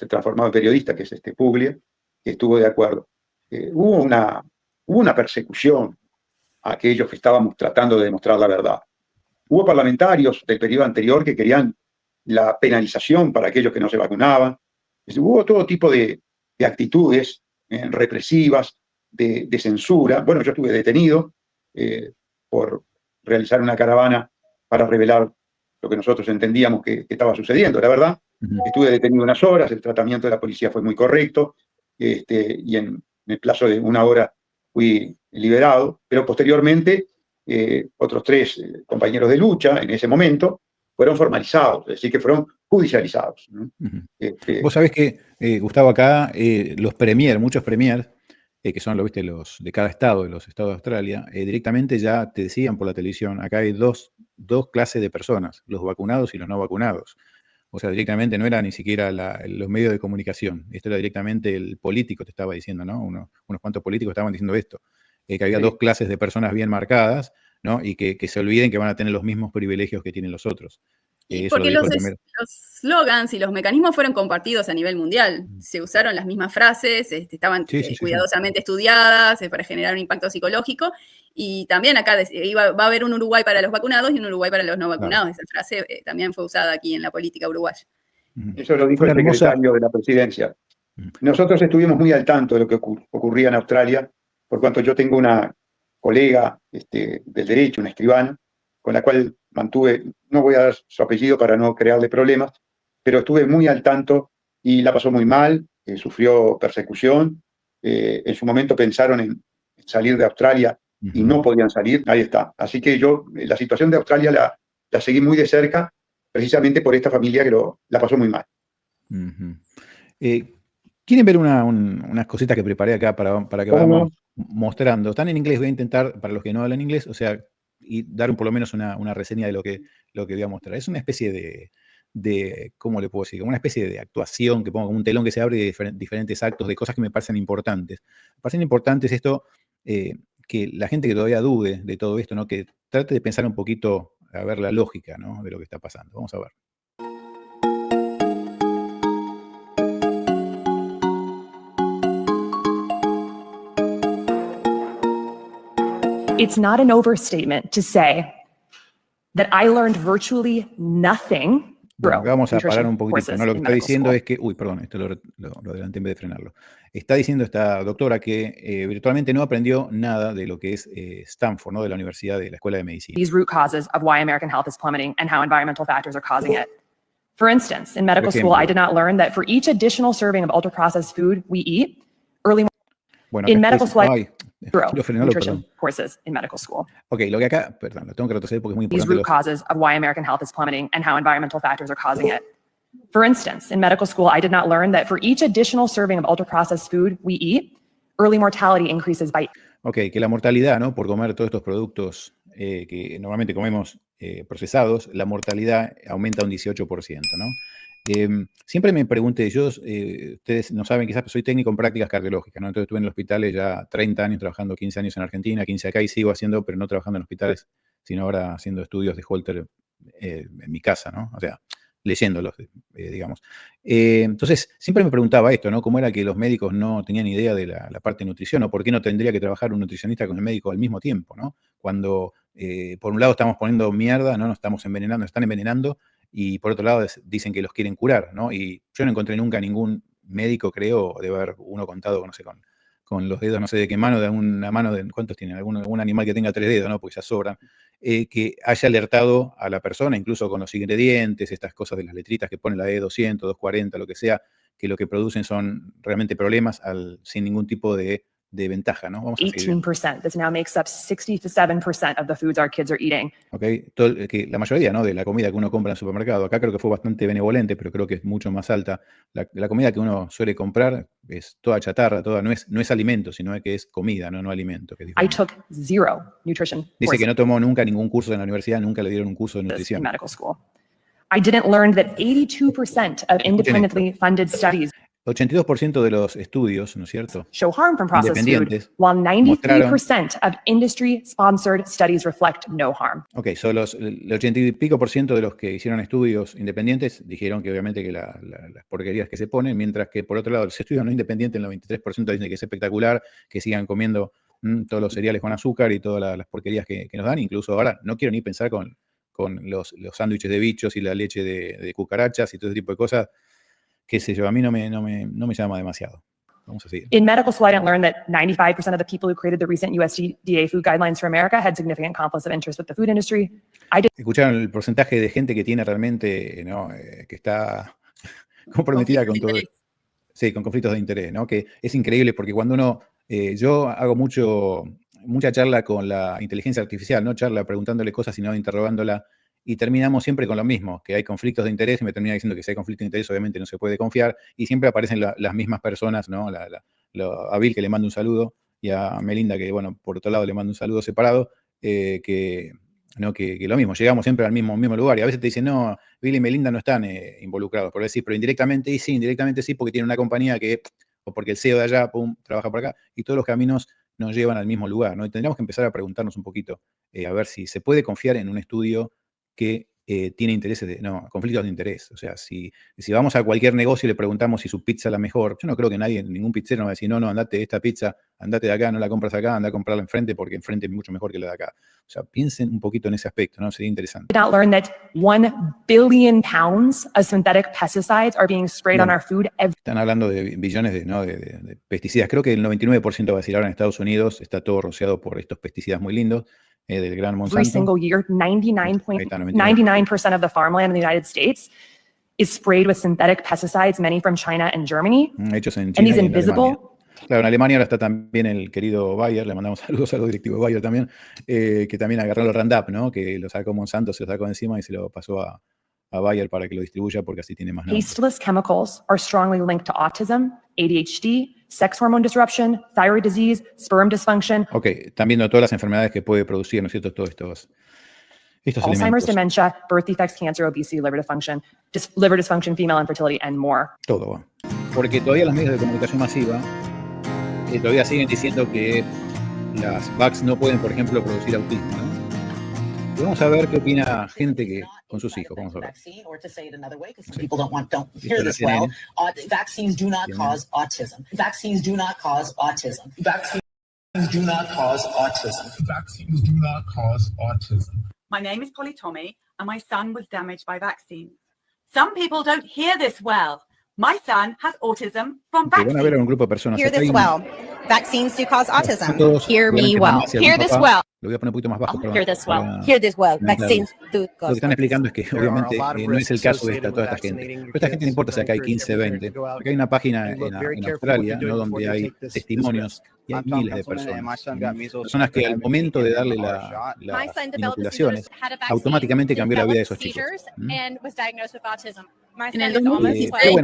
transformado en periodista, que es Puglia, que estuvo de acuerdo. Hubo una persecución a aquellos que estábamos tratando de demostrar la verdad. Hubo parlamentarios del periodo anterior que querían la penalización para aquellos que no se vacunaban. Hubo todo tipo de actitudes represivas, de censura. Bueno, yo estuve detenido por realizar una caravana para revelar lo que nosotros entendíamos que estaba sucediendo. La verdad, estuve detenido unas horas, el tratamiento de la policía fue muy correcto, y en el plazo de una hora fui liberado, pero posteriormente otros 3 compañeros de lucha en ese momento fueron formalizados, es decir, que fueron judicializados, ¿no? Vos sabés que, Gustavo, acá muchos premiers, que son los de cada estado, de los estados de Australia, directamente ya te decían por la televisión, acá hay dos clases de personas, los vacunados y los no vacunados. O sea, directamente no era ni siquiera los medios de comunicación, esto era directamente el político te estaba diciendo, ¿no? Unos cuantos políticos estaban diciendo esto, que había 2 clases de personas bien marcadas, ¿no? Y que se olviden que van a tener los mismos privilegios que tienen los otros. Porque los slogans y los mecanismos fueron compartidos a nivel mundial. Se usaron las mismas frases, estaban cuidadosamente estudiadas para generar un impacto psicológico. Y también acá va a haber un Uruguay para los vacunados y un Uruguay para los no vacunados. Esa frase también fue usada aquí en la política uruguaya. Eso lo dijo el secretario de la presidencia. Nosotros estuvimos muy al tanto de lo que ocurría en Australia, por cuanto yo tengo una colega del derecho, una escribana, con la cual mantuve, no voy a dar su apellido para no crearle problemas, pero estuve muy al tanto y la pasó muy mal, sufrió persecución. En su momento pensaron en salir de Australia y no podían salir, ahí está. Así que yo la situación de Australia la seguí muy de cerca, precisamente por esta familia que la pasó muy mal. ¿Quieren ver unas cositas que preparé acá para que vamos mostrando? Están en inglés, voy a intentar, para los que no hablan inglés, o sea, y dar por lo menos una reseña de lo que voy a mostrar. Es una especie de ¿cómo le puedo decir? Como una especie de actuación que pongo como un telón que se abre de diferentes actos, de cosas que me parecen importantes. Me parecen importantes esto, que la gente que todavía dude de todo esto, ¿no? Que trate de pensar un poquito, a ver la lógica, ¿no? De lo que está pasando. Vamos a ver. It's not an overstatement to say that I learned virtually nothing. Bueno, vamos a parar un poquitito, ¿no? Lo que está diciendo es que, esto lo adelanté en vez de frenarlo. Está diciendo esta doctora que virtualmente no aprendió nada de lo que es Stanford, ¿no? De la Universidad de la Escuela de Medicina. These root causes of why American health is plummeting and how environmental factors are causing it. For instance, in medical school, I did not learn that for each additional serving of ultra-processed food we eat, early in medical school, nutrition courses in medical school. Ok, lo que acá, perdón, lo tengo que retroceder porque es muy importante. These root causes of why American health is plummeting and how environmental factors are causing it. For instance, in medical school, I did not learn that for each additional serving of ultra-processed food we eat, early mortality increases by... Ok, que la mortalidad, ¿no? Por comer todos estos productos que normalmente comemos procesados, la mortalidad aumenta un 18%, ¿no? Siempre me pregunté, ustedes no saben, quizás soy técnico en prácticas cardiológicas, ¿no? Entonces estuve en hospitales ya 30 años trabajando, 15 años en Argentina, 15 acá y sigo haciendo, pero no trabajando en hospitales, sino ahora haciendo estudios de Holter en mi casa, ¿no? O sea, leyéndolos, digamos. Entonces, siempre me preguntaba esto, ¿no? ¿Cómo era que los médicos no tenían idea de la parte de nutrición? ¿O por qué no tendría que trabajar un nutricionista con el médico al mismo tiempo, ¿no? Cuando, por un lado, estamos poniendo mierda, ¿no? Nos estamos envenenando, nos están envenenando, y por otro lado dicen que los quieren curar, ¿no? Y yo no encontré nunca ningún médico, creo, debe haber uno contado, no sé, con los dedos, no sé de qué mano, de una mano, ¿cuántos tienen? Algún animal que tenga 3 dedos, ¿no? Porque ya sobran. Que haya alertado a la persona, incluso con los ingredientes, estas cosas de las letritas que pone la E200, 240, lo que sea, que lo que producen son realmente problemas sin ningún tipo de ventaja, ¿no? Vamos a 18%. This now makes up 67% of the foods our kids are eating. Okay. Que la mayoría, ¿no? De la comida que uno compra en el supermercado, acá creo que fue bastante benevolente, pero creo que es mucho más alta. La comida que uno suele comprar es toda chatarra, no es alimento, sino que es comida, no alimento. Que I took 0 nutrition. Dice que no tomó nunca ningún curso en la universidad, nunca le dieron un curso de nutrición. In medical school. I didn't learn that 82% of independently funded studies 82% de los estudios, ¿no es cierto?, show harm from processed food, while 93% of industry-sponsored studies reflect no harm. Ok, el 80 y pico % de los que hicieron estudios independientes dijeron que obviamente que las porquerías que se ponen, mientras que por otro lado los estudios no independientes, el 93% dicen que es espectacular, que sigan comiendo todos los cereales con azúcar y todas las porquerías que nos dan. Incluso ahora no quiero ni pensar con los sándwiches de bichos y la leche de cucarachas y todo ese tipo de cosas. Qué sé yo, a mí no me llama demasiado. Vamos a seguir. In medical school, I didn't learn that 95% of the people who created the recent USDA food guidelines for America had significant conflicts of interest with the food industry. ¿Escucharon el porcentaje de gente que tiene realmente, ¿no? Que está comprometida con todo? Sí, con conflictos de interés, ¿no? Que es increíble porque cuando uno, yo hago mucha charla con la inteligencia artificial, no charla preguntándole cosas, sino interrogándola. Y terminamos siempre con lo mismo, que hay conflictos de interés, y me termina diciendo que si hay conflicto de interés, obviamente no se puede confiar, y siempre aparecen las mismas personas, ¿no? A Bill, que le mando un saludo, y a Melinda, que, bueno, por otro lado le mando un saludo separado, que lo mismo, llegamos siempre al mismo lugar, y a veces te dicen, no, Bill y Melinda no están involucrados, por decir, pero indirectamente sí, porque tienen una compañía o porque el CEO de allá, trabaja por acá, y todos los caminos nos llevan al mismo lugar, ¿no? Y tendríamos que empezar a preguntarnos un poquito, a ver si se puede confiar en un estudio que tiene conflictos de interés. O sea, si vamos a cualquier negocio y le preguntamos si su pizza es la mejor, yo no creo que ningún pizzero nos va a decir, no, andate esta pizza, andate de acá, no la compras acá, anda a comprarla enfrente porque enfrente es mucho mejor que la de acá. O sea, piensen un poquito en ese aspecto, ¿no? Sería interesante. I did not learn that 1 billion pounds of synthetic pesticides are being sprayed on our food. Están hablando de billones de pesticidas. Creo que el 99% va a decir ahora en Estados Unidos está todo rociado por estos pesticidas muy lindos. Del gran Monsanto. Every single year, 99% of the farmland in the United States is sprayed with synthetic pesticides, many from China and Germany. Hechos en China and these y en invisible. Alemania. Claro, en Alemania ahora está también el querido Bayer, le mandamos saludos a los directivos de Bayer también, que también agarró el Roundup, ¿no? Que lo sacó Monsanto, se lo sacó encima y se lo pasó a Bayer para que lo distribuya porque así tiene más nombre. Tasteless chemicals are strongly linked to autism, ADHD, sex hormone disruption, thyroid disease, sperm dysfunction. Ok, están viendo todas las enfermedades que puede producir, ¿no es cierto? Todos estos Alzheimer's, elementos. dementia, birth defects, cancer, obesity, liver dysfunction, female infertility, and more. Todo va. Porque todavía los medios de comunicación masiva todavía siguen diciendo que las VACs no pueden, por ejemplo, producir autismo, ¿no? Y vamos a ver qué opina gente que con sus hijos. Vamos a ver. People don't hear this well. Vaccines do not cause autism. Vaccines do not cause autism. Vaccines do not cause autism. Vaccines do not cause autism. My name is Polly Tommy, and my son was damaged by vaccines. Some people don't hear this well. My son has autism from vaccines. Van a ver a un grupo de personas. Hear this well. Vaccines do cause autism. Hear me well. Hear this well. Lo voy a poner un poquito más bajo. Hear this well. Hear this well. Vaccines do cause. Lo que están explicando es que obviamente no es el caso de toda esta gente. Pero esta gente no importa si acá hay 15, 20. Porque hay una página en Australia, ¿no? Donde hay testimonios y hay miles de personas. Personas que al momento de darle las inoculaciones, automáticamente cambió la vida de esos chicos. En el 2016,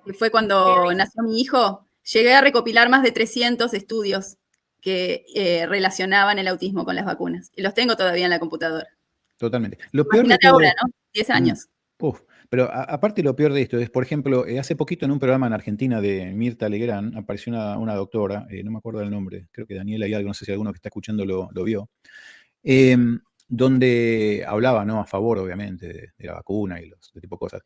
que fue cuando nació mi hijo, llegué a recopilar más de 300 estudios que relacionaban el autismo con las vacunas. Y los tengo todavía en la computadora. Totalmente. Lo peor de todo, ahora, ¿no? 10 años. Pero aparte lo peor de esto es, por ejemplo, hace poquito en un programa en Argentina de Mirta Legrand apareció una doctora, no me acuerdo el nombre, creo que Daniela y algo, no sé si alguno que está escuchando lo vio, donde hablaba, ¿no?, a favor, obviamente, de la vacuna y ese tipo de cosas.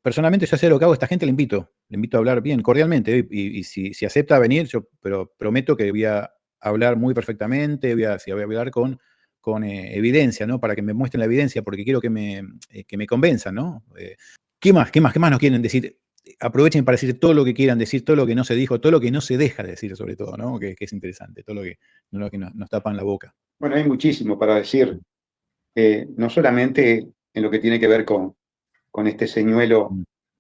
Personalmente, yo sé lo que hago, a esta gente le invito a hablar bien, cordialmente, y si acepta venir, pero prometo que voy a hablar muy perfectamente, voy a hablar con evidencia, ¿no?, para que me muestren la evidencia, porque quiero que me convenzan, ¿no? ¿Qué más nos quieren decir? Aprovechen para decir todo lo que quieran decir, todo lo que no se dijo, todo lo que no se deja decir, sobre todo, ¿no?, que es interesante, todo lo que nos tapan la boca. Bueno, hay muchísimo para decir, no solamente en lo que tiene que ver con este señuelo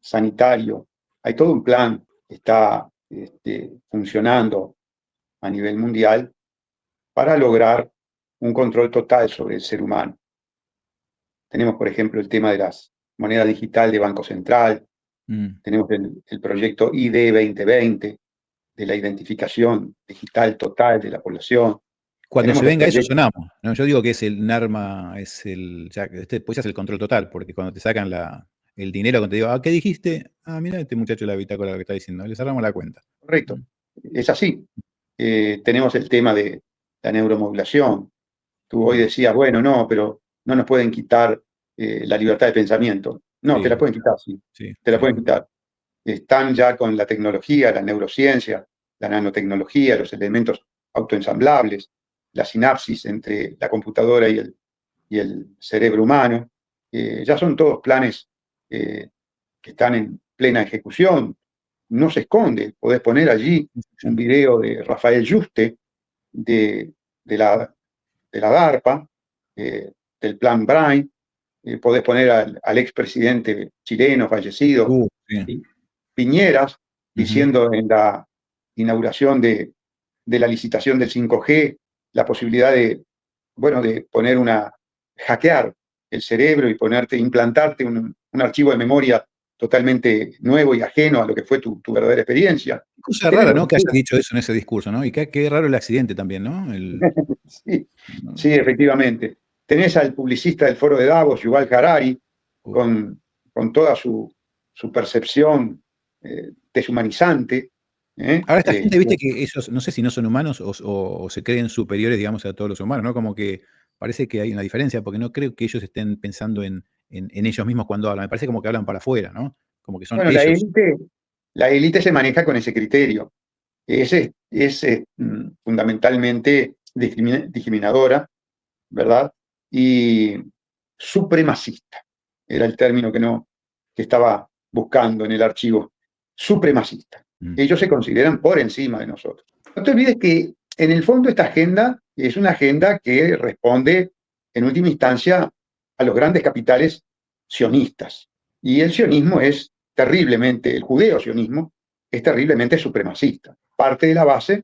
sanitario. Hay todo un plan que está funcionando a nivel mundial para lograr un control total sobre el ser humano. Tenemos, por ejemplo, el tema de las monedas digitales de Banco Central, tenemos el proyecto ID 2020, de la identificación digital total de la población. Cuando se venga eso sonamos, ¿no? Yo digo que es el NARMA, después es el control total, porque cuando te sacan el dinero, cuando te digo, ¿qué dijiste? Mira este muchacho de la bitácora lo que está diciendo, le cerramos la cuenta. Correcto, es así. Tenemos el tema de la neuromodulación. Tú hoy decías, bueno, no, pero no nos pueden quitar la libertad de pensamiento. No, te la pueden quitar, sí. Te la pueden quitar. Están ya con la tecnología, la neurociencia, la nanotecnología, los elementos autoensamblables, la sinapsis entre la computadora y el cerebro humano. Ya son todos planes que están en plena ejecución. No se esconde. Podés poner allí un video de Rafael Yuste, de la DARPA, del plan Brain. Podés poner al expresidente chileno fallecido, Piñeras, diciendo en la inauguración de la licitación del 5G la posibilidad de poner hackear el cerebro y implantarte un archivo de memoria totalmente nuevo y ajeno a lo que fue tu verdadera experiencia. Cosa rara, ¿no?, que haya dicho eso en ese discurso, ¿no? Y qué raro el accidente también, ¿no? Sí, efectivamente. Tenés al publicista del Foro de Davos, Yuval Harari, con toda su percepción deshumanizante. Ahora esta gente, viste que ellos, no sé si no son humanos o se creen superiores, digamos, a todos los humanos, ¿no? Como que parece que hay una diferencia, porque no creo que ellos estén pensando en ellos mismos cuando hablan. Me parece como que hablan para afuera, ¿no? Como que son ellos. La élite se maneja con ese criterio. Es fundamentalmente discriminadora, ¿verdad? Y supremacista. Era el término que estaba buscando en el archivo. Supremacista. Ellos se consideran por encima de nosotros. No te olvides que, en el fondo, esta agenda es una agenda que responde, en última instancia, a los grandes capitales sionistas. Y el sionismo es terriblemente, el judeo-sionismo es terriblemente supremacista. Parte de la base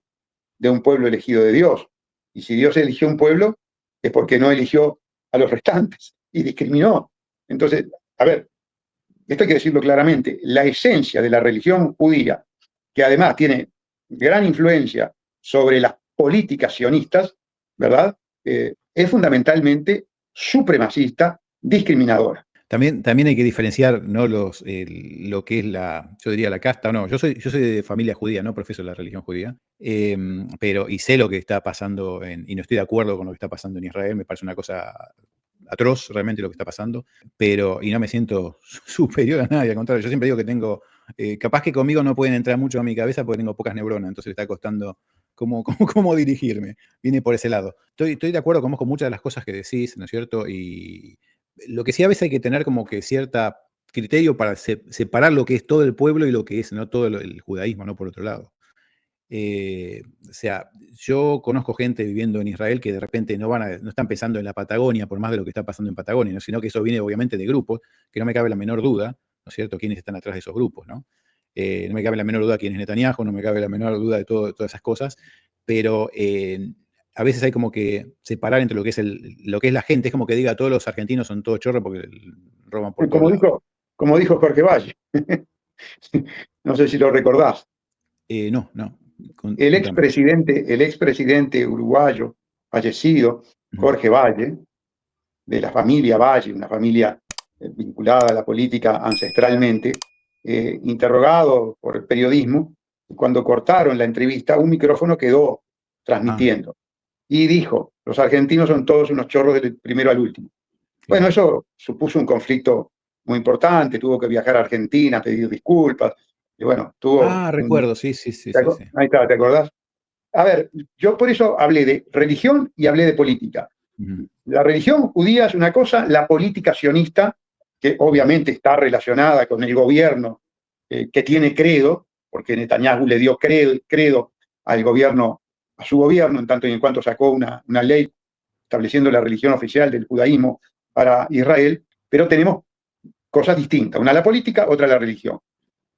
de un pueblo elegido de Dios. Y si Dios eligió un pueblo, es porque no eligió a los restantes y discriminó. Entonces, a ver, esto hay que decirlo claramente, la esencia de la religión judía, que además tiene gran influencia sobre las políticas sionistas, ¿verdad? Es fundamentalmente supremacista, discriminadora. También hay que diferenciar, ¿no?, lo que es yo diría la casta, no. Yo soy de familia judía, no profeso la religión judía, y sé lo que está pasando y no estoy de acuerdo con lo que está pasando en Israel. Me parece una cosa atroz realmente lo que está pasando, y no me siento superior a nadie, al contrario. Yo siempre digo que tengo, capaz que conmigo no pueden entrar mucho a mi cabeza porque tengo pocas neuronas, entonces le está costando cómo dirigirme. Viene por ese lado. Estoy de acuerdo con muchas de las cosas que decís, ¿no es cierto? Y lo que sí a veces hay que tener como que cierto criterio para separar lo que es todo el pueblo y lo que es, ¿no?, todo el judaísmo, ¿no?, por otro lado. O sea, yo conozco gente viviendo en Israel que de repente no están pensando en la Patagonia por más de lo que está pasando en Patagonia, ¿no?, sino que eso viene obviamente de grupos, que no me cabe la menor duda, ¿no es cierto?, quiénes están atrás de esos grupos, ¿no? No me cabe la menor duda quién es Netanyahu, no me cabe la menor duda de todas esas cosas, pero a veces hay como que separar entre lo que es la gente. Es como que diga todos los argentinos son todos chorros porque roban por todos lados. Como dijo Jorge Valle. No sé si lo recordás. No. El expresidente uruguayo fallecido, Jorge Valle, de la familia Valle, una familia vinculada a la política ancestralmente, interrogado por el periodismo, y cuando cortaron la entrevista, un micrófono quedó transmitiendo. Y dijo, los argentinos son todos unos chorros del primero al último. Bueno, eso supuso un conflicto muy importante, tuvo que viajar a Argentina, pedir disculpas, y bueno, tuvo... recuerdo, sí. Ahí está, ¿te acordás? A ver, yo por eso hablé de religión y hablé de política. La religión judía es una cosa, la política sionista, que obviamente está relacionada con el gobierno que tiene credo, porque Netanyahu le dio credo al gobierno, a su gobierno, en tanto y en cuanto sacó una ley estableciendo la religión oficial del judaísmo para Israel, pero tenemos cosas distintas, una la política, otra la religión.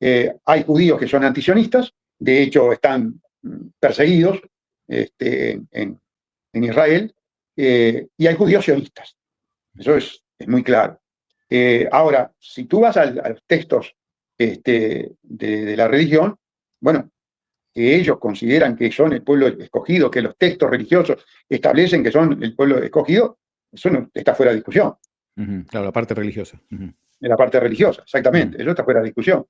Hay judíos que son antisionistas, de hecho están perseguidos en Israel, y hay judíos sionistas. Eso es muy claro. Ahora, si tú vas a los textos de la religión, bueno, que ellos consideran que son el pueblo escogido, que los textos religiosos establecen que son el pueblo escogido, eso no está fuera de discusión. Claro, la parte religiosa. En la parte religiosa, exactamente, eso está fuera de discusión.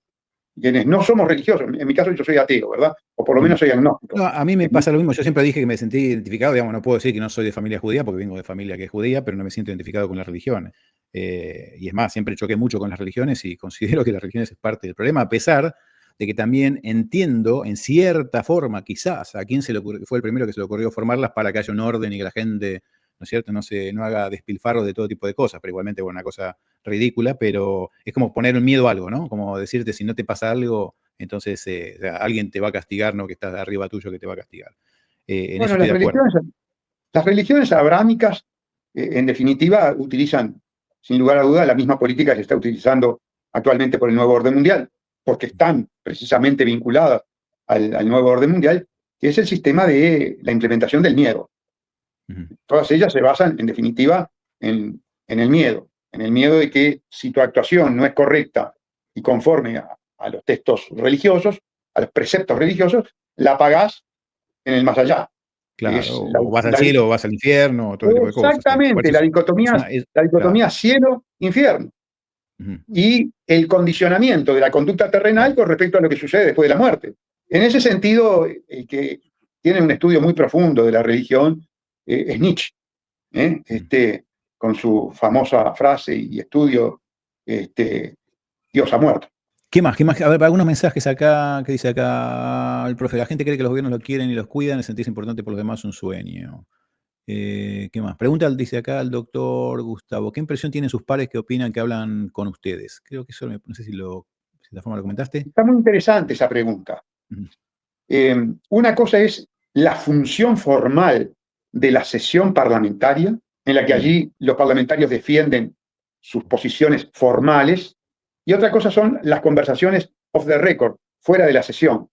Quienes no somos religiosos, en mi caso yo soy ateo, ¿verdad? O por lo menos soy agnóstico. No, a mí me pasa lo mismo, yo siempre dije que me sentí identificado, digamos, no puedo decir que no soy de familia judía, porque vengo de familia que es judía, pero no me siento identificado con las religiones. Y es más, siempre choqué mucho con las religiones y considero que las religiones es parte del problema, a pesar de que también entiendo, en cierta forma, quizás, a quién fue el primero que se le ocurrió formarlas para que haya un orden y que la gente, ¿no es cierto?, no haga despilfarro de todo tipo de cosas, pero igualmente, bueno, una cosa ridícula, pero es como poner un miedo a algo, ¿no? Como decirte, si no te pasa algo, entonces o sea, alguien te va a castigar, no que estás arriba tuyo que te va a castigar. Bueno, las religiones abrahámicas, en definitiva, utilizan, sin lugar a duda, la misma política que se está utilizando actualmente por el nuevo orden mundial, porque están precisamente vinculadas al nuevo orden mundial, que es el sistema de la implementación del miedo. Todas ellas se basan, en definitiva, en el miedo de que si tu actuación no es correcta y conforme a los textos religiosos, a los preceptos religiosos, la pagás en el más allá. Claro, o vas al cielo o vas al infierno, todo tipo de cosas. Exactamente, la dicotomía cielo-infierno. Y el condicionamiento de la conducta terrenal con respecto a lo que sucede después de la muerte. En ese sentido, el que tiene un estudio muy profundo de la religión es Nietzsche, con su famosa frase y estudio, Dios ha muerto. ¿Qué más? A ver, algunos mensajes acá, que dice acá el profe, la gente cree que los gobiernos lo quieren y los cuidan, el sentirse importante por los demás es un sueño. ¿Qué más? Pregunta, dice acá el doctor Gustavo, ¿qué impresión tienen sus pares que opinan que hablan con ustedes? Creo que eso, no sé si de la forma lo comentaste. Está muy interesante esa pregunta. Una cosa es la función formal de la sesión parlamentaria, en la que allí los parlamentarios defienden sus posiciones formales, y otra cosa son las conversaciones off the record, fuera de la sesión,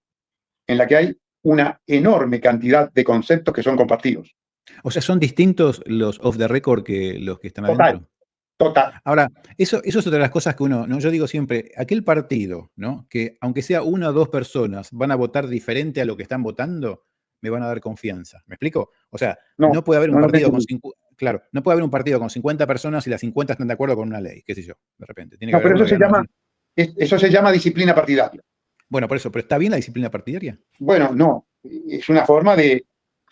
en la que hay una enorme cantidad de conceptos que son compartidos. O sea, ¿son distintos los off the record que los que están adentro? Total. Ahora, eso es otra de las cosas que yo digo siempre, aquel partido, ¿no?, que aunque sea una o dos personas van a votar diferente a lo que están votando, me van a dar confianza. ¿Me explico? O sea, no puede haber un partido con 50, claro, no puede haber un partido con 50 personas y las 50 están de acuerdo con una ley, qué sé yo, de repente. Tiene que pero eso se llama disciplina partidaria. Bueno, por eso, pero ¿está bien la disciplina partidaria? Bueno, no. Es una forma de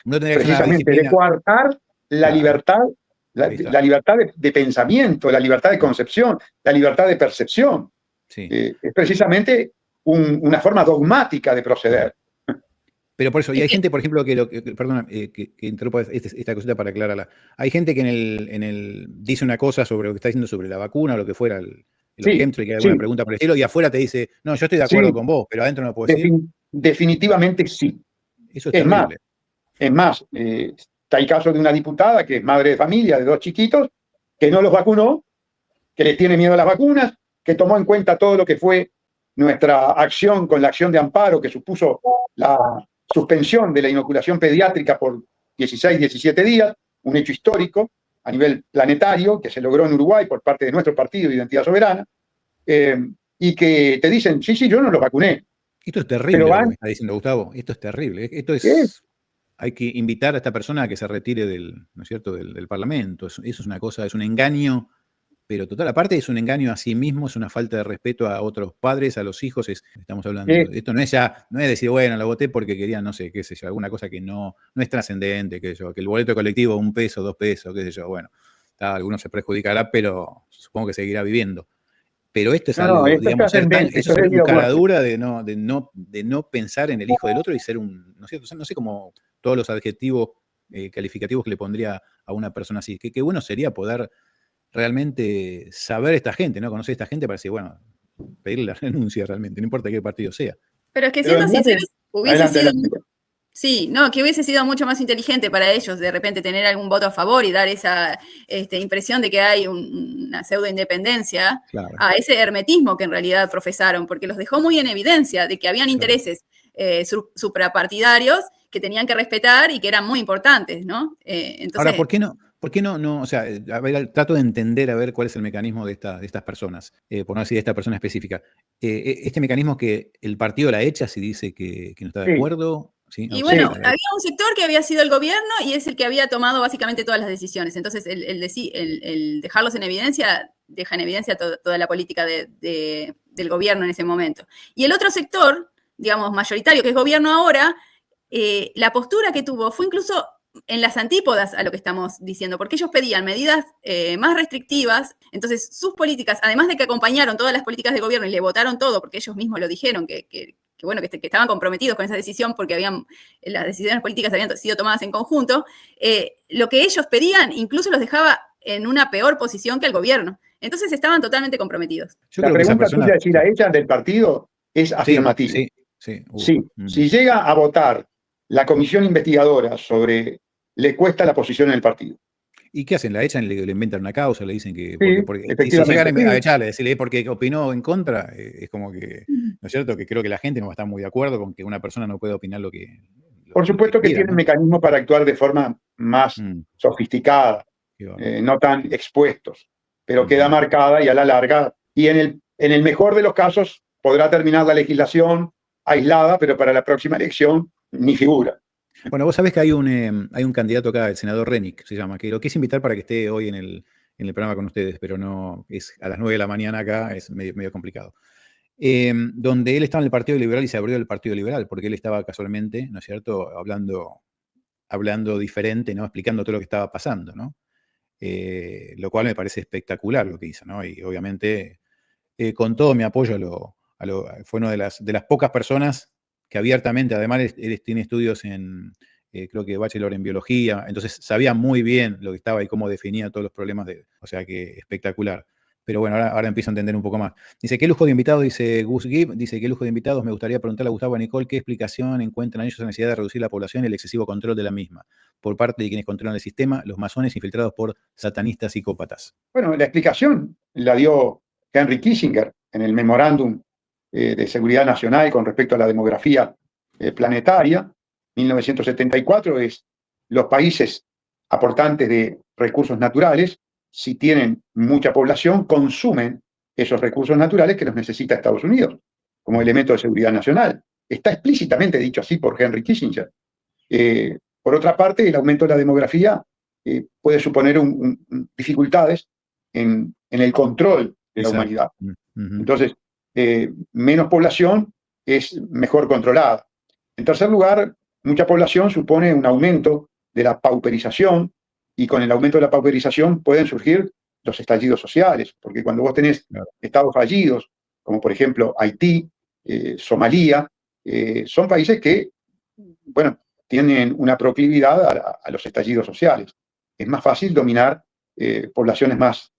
precisamente de coartar la libertad, la libertad de pensamiento, la libertad de concepción, la libertad de percepción. Sí. Es precisamente una forma dogmática de proceder. Pero por eso, y hay gente, por ejemplo, perdona, que interrumpa esta cosita para aclararla. Hay gente que dice una cosa sobre lo que está diciendo sobre la vacuna o lo que fuera, el chemtrail, que hay alguna pregunta por el estilo, y afuera te dice, no, yo estoy de acuerdo con vos, pero adentro no puedo decir. Definitivamente sí. Eso es terrible. Es más, está el caso de una diputada que es madre de familia de 2 chiquitos, que no los vacunó, que les tiene miedo a las vacunas, que tomó en cuenta todo lo que fue nuestra acción con la acción de amparo que supuso la suspensión de la inoculación pediátrica por 16, 17 días, un hecho histórico a nivel planetario que se logró en Uruguay por parte de nuestro partido Identidad Soberana, y que te dicen, sí, yo no los vacuné. Esto es terrible lo que me está diciendo Gustavo, esto es terrible. Esto es, hay que invitar a esta persona a que se retire ¿no es cierto?, del Parlamento. Eso es una cosa, es un engaño Pero total, aparte es un engaño a sí mismo, es una falta de respeto a otros padres, a los hijos, estamos hablando, esto no es decir, bueno, lo voté porque querían, no sé, qué sé yo, alguna cosa que no es trascendente, qué sé yo, que el boleto colectivo, 1 peso, 2 pesos, qué sé yo, bueno, alguno se perjudicará, pero supongo que seguirá viviendo. Pero esto es algo, digamos, eso es una cara dura de no pensar en el hijo del otro y ser no sé cómo todos los adjetivos calificativos que le pondría a una persona así. Qué bueno sería poder realmente saber esta gente, ¿no? Conocer a esta gente para decir, bueno, pedirle la renuncia realmente, no importa qué partido sea. Pero es que siendo sinceros, hubiese sido... Sí, no, que hubiese sido mucho más inteligente para ellos de repente tener algún voto a favor y dar esa impresión de que hay una pseudo-independencia a ese hermetismo que en realidad profesaron, porque los dejó muy en evidencia de que habían intereses suprapartidarios que tenían que respetar y que eran muy importantes, ¿no? Entonces, ahora, ¿por qué no? O sea, a ver, trato de entender a ver cuál es el mecanismo de estas personas, por no decir de esta persona específica. Este mecanismo que el partido la echa si dice que no está de acuerdo. ¿Sí? Y bueno, había un sector que había sido el gobierno y es el que había tomado básicamente todas las decisiones. Entonces, el dejarlos en evidencia, deja en evidencia toda la política del gobierno en ese momento. Y el otro sector, digamos, mayoritario, que es gobierno ahora, la postura que tuvo fue incluso en las antípodas a lo que estamos diciendo, porque ellos pedían medidas más restrictivas. Entonces, sus políticas, además de que acompañaron todas las políticas del gobierno y le votaron todo, porque ellos mismos lo dijeron, que estaban comprometidos con esa decisión porque las decisiones políticas habían sido tomadas en conjunto, lo que ellos pedían incluso los dejaba en una peor posición que el gobierno. Entonces estaban totalmente comprometidos. La pregunta tuya, si la echan del partido, es afirmativa. Sí. Si llega a votar la comisión investigadora le cuesta la posición en el partido. ¿Y qué hacen? ¿La echan? ¿Le inventan una causa? ¿Le dicen que...? Y si llegan a echarle, decirle porque opinó en contra, es como que, ¿no es cierto? Que creo que la gente no va a estar muy de acuerdo con que una persona no puede opinar lo que... Por supuesto que tienen mecanismos para actuar de forma más sofisticada, no tan expuestos, pero queda marcada y a la larga, y en el mejor de los casos podrá terminar la legislación aislada, pero para la próxima elección ni figura. Bueno, vos sabés que hay un candidato acá, el senador Rennick, se llama, que lo quise invitar para que esté hoy en el programa con ustedes, pero no, es a las 9 de la mañana acá, es medio complicado. Donde él estaba en el Partido Liberal y se abrió el Partido Liberal, porque él estaba casualmente, ¿no es cierto?, hablando diferente, ¿no?, explicando todo lo que estaba pasando, ¿no? Lo cual me parece espectacular lo que hizo, ¿no? Y obviamente, con todo mi apoyo fue una de las pocas personas que abiertamente, además él tiene estudios creo que bachelor en biología, entonces sabía muy bien lo que estaba y cómo definía todos los problemas, o sea que espectacular. Pero bueno, ahora empiezo a entender un poco más. Dice, qué lujo de invitados, dice Gus Gibb, dice, qué lujo de invitados, me gustaría preguntarle a Gustavo y a Nicole qué explicación encuentran ellos en la necesidad de reducir la población y el excesivo control de la misma, por parte de quienes controlan el sistema, los masones infiltrados por satanistas psicópatas. Bueno, la explicación la dio Henry Kissinger en el memorándum de seguridad nacional con respecto a la demografía planetaria. 1974 es los países aportantes de recursos naturales, si tienen mucha población, consumen esos recursos naturales que los necesita Estados Unidos como elemento de seguridad nacional. Está explícitamente dicho así por Henry Kissinger. Por otra parte, el aumento de la demografía puede suponer dificultades en el control de la humanidad. Entonces, menos población es mejor controlada. En tercer lugar, mucha población supone un aumento de la pauperización, y con el aumento de la pauperización pueden surgir los estallidos sociales, porque cuando vos tenés estados fallidos, como por ejemplo Haití, Somalia, son países que, bueno, tienen una proclividad a los estallidos sociales. Es más fácil dominar poblaciones más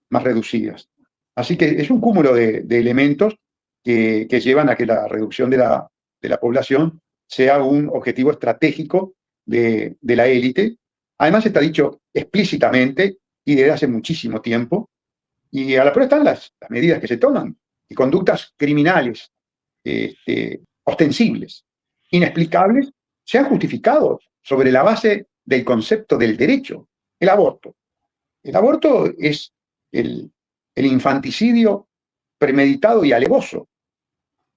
reducidas. Así que es un cúmulo de elementos que llevan a que la reducción de la población sea un objetivo estratégico de la élite. Además está dicho explícitamente y desde hace muchísimo tiempo, y a la prueba están las medidas que se toman, y conductas criminales ostensibles, inexplicables, se han justificado sobre la base del concepto del derecho. El aborto. El aborto es el infanticidio premeditado y alevoso.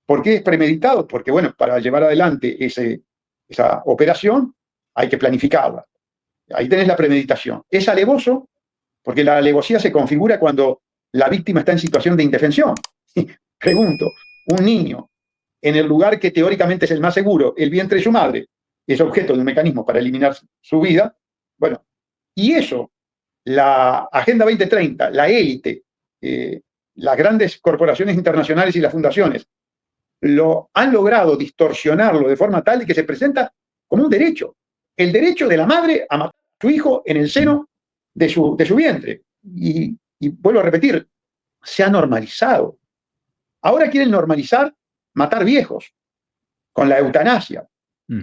¿Por qué es premeditado? Porque, bueno, para llevar adelante esa operación hay que planificarla. Ahí tenés la premeditación. Es alevoso porque la alevosía se configura cuando la víctima está en situación de indefensión. Pregunto, un niño en el lugar que teóricamente es el más seguro, el vientre de su madre, es objeto de un mecanismo para eliminar su vida, bueno, y eso, la Agenda 2030, la élite, las grandes corporaciones internacionales y las fundaciones, lo han logrado distorsionarlo de forma tal de que se presenta como un derecho. El derecho de la madre a matar a su hijo en el seno de su vientre. Y vuelvo a repetir, se ha normalizado. Ahora quieren normalizar matar viejos con la eutanasia.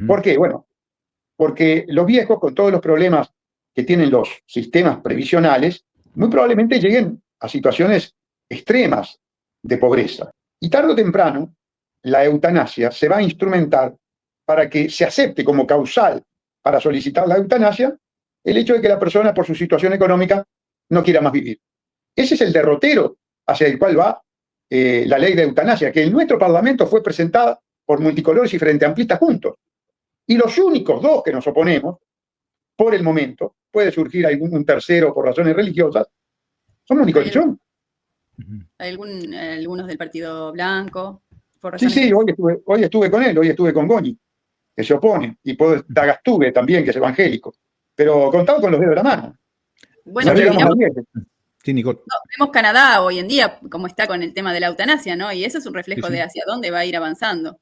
¿Por qué? Bueno, porque los viejos, con todos los problemas que tienen los sistemas previsionales, muy probablemente lleguen a situaciones extremas de pobreza. Y tarde o temprano, la eutanasia se va a instrumentar para que se acepte como causal para solicitar la eutanasia el hecho de que la persona, por su situación económica, no quiera más vivir. Ese es el derrotero hacia el cual va la ley de eutanasia, que en nuestro Parlamento fue presentada por multicolores y frente amplistas juntos. Y los únicos dos que nos oponemos, por el momento, puede surgir un tercero por razones religiosas, somos Nicolás y yo. Algunos del Partido Blanco. Sí, hoy estuve con él, hoy estuve con Goñi, que se opone, y Tagastuve también, que es evangélico. Pero contado con los dedos de la mano. Bueno, no llegamos a 10. Sí, Nicole. No, vemos Canadá hoy en día, como está con el tema de la eutanasia, ¿no? Y eso es un reflejo de hacia dónde va a ir avanzando.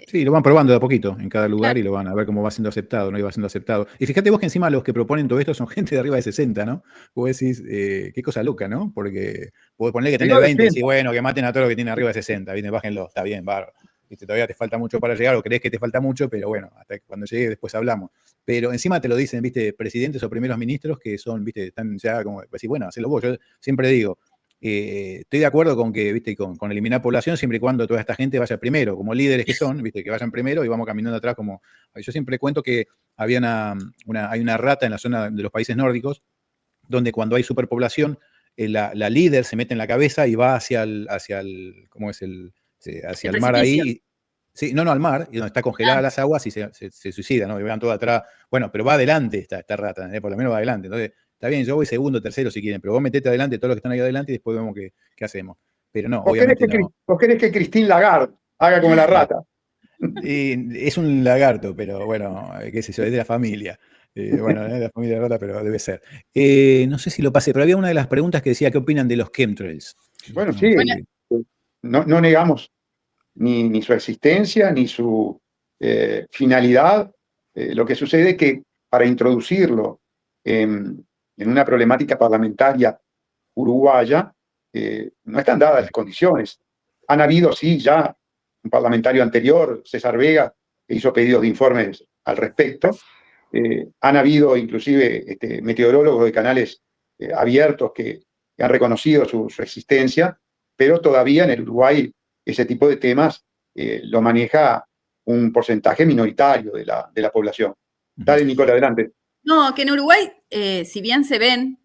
Sí, lo van probando de a poquito en cada lugar, claro, y lo van a ver cómo va siendo aceptado, no iba siendo aceptado. Y fíjate vos que encima los que proponen todo esto son gente de arriba de 60, ¿no? Vos decís, qué cosa loca, ¿no? Porque podés ponerle que tenés 20 y decís, bueno, que maten a todos los que tienen arriba de 60, ¿viste? Bájenlo, está bien, bárbaro. Todavía te falta mucho para llegar, o crees que te falta mucho, pero bueno, hasta cuando llegue después hablamos. Pero encima te lo dicen, ¿viste? Presidentes o primeros ministros que son, ¿viste? Están ya como, decís, bueno, hacelo vos. Yo siempre digo, estoy de acuerdo con que, ¿viste? Con eliminar población siempre y cuando toda esta gente vaya primero, como líderes que son, ¿viste? Que vayan primero y vamos caminando atrás como... Yo siempre cuento que había hay una rata en la zona de los países nórdicos, donde cuando hay superpoblación, la líder se mete en la cabeza y va hacia el ¿cómo es hacia el mar ahí? Sí, no, al mar, y donde está congelada las aguas y se suicida, ¿no? Y vean todo atrás. Bueno, pero va adelante esta rata, por lo menos va adelante. Entonces, está bien, yo voy segundo, tercero si quieren, pero vos metete adelante todos los que están ahí adelante y después vemos qué hacemos. Pero no, obviamente no. ¿Vos querés que Christine Lagarde haga como la rata? Es un lagarto, pero bueno, qué sé yo, es de la familia. Bueno, no es de la familia de rata, pero debe ser. No sé si lo pasé, pero había una de las preguntas que decía, ¿qué opinan de los chemtrails? Bueno, sí, no negamos ni su existencia, ni su finalidad. Lo que sucede es que para introducirlo en una problemática parlamentaria uruguaya, no están dadas las condiciones. Han habido, sí, ya un parlamentario anterior, César Vega, que hizo pedidos de informes al respecto. Han habido inclusive meteorólogos de canales abiertos que han reconocido su existencia, pero todavía en el Uruguay ese tipo de temas lo maneja un porcentaje minoritario de la población. Dale, Nicola, adelante. No, que en Uruguay, si bien se ven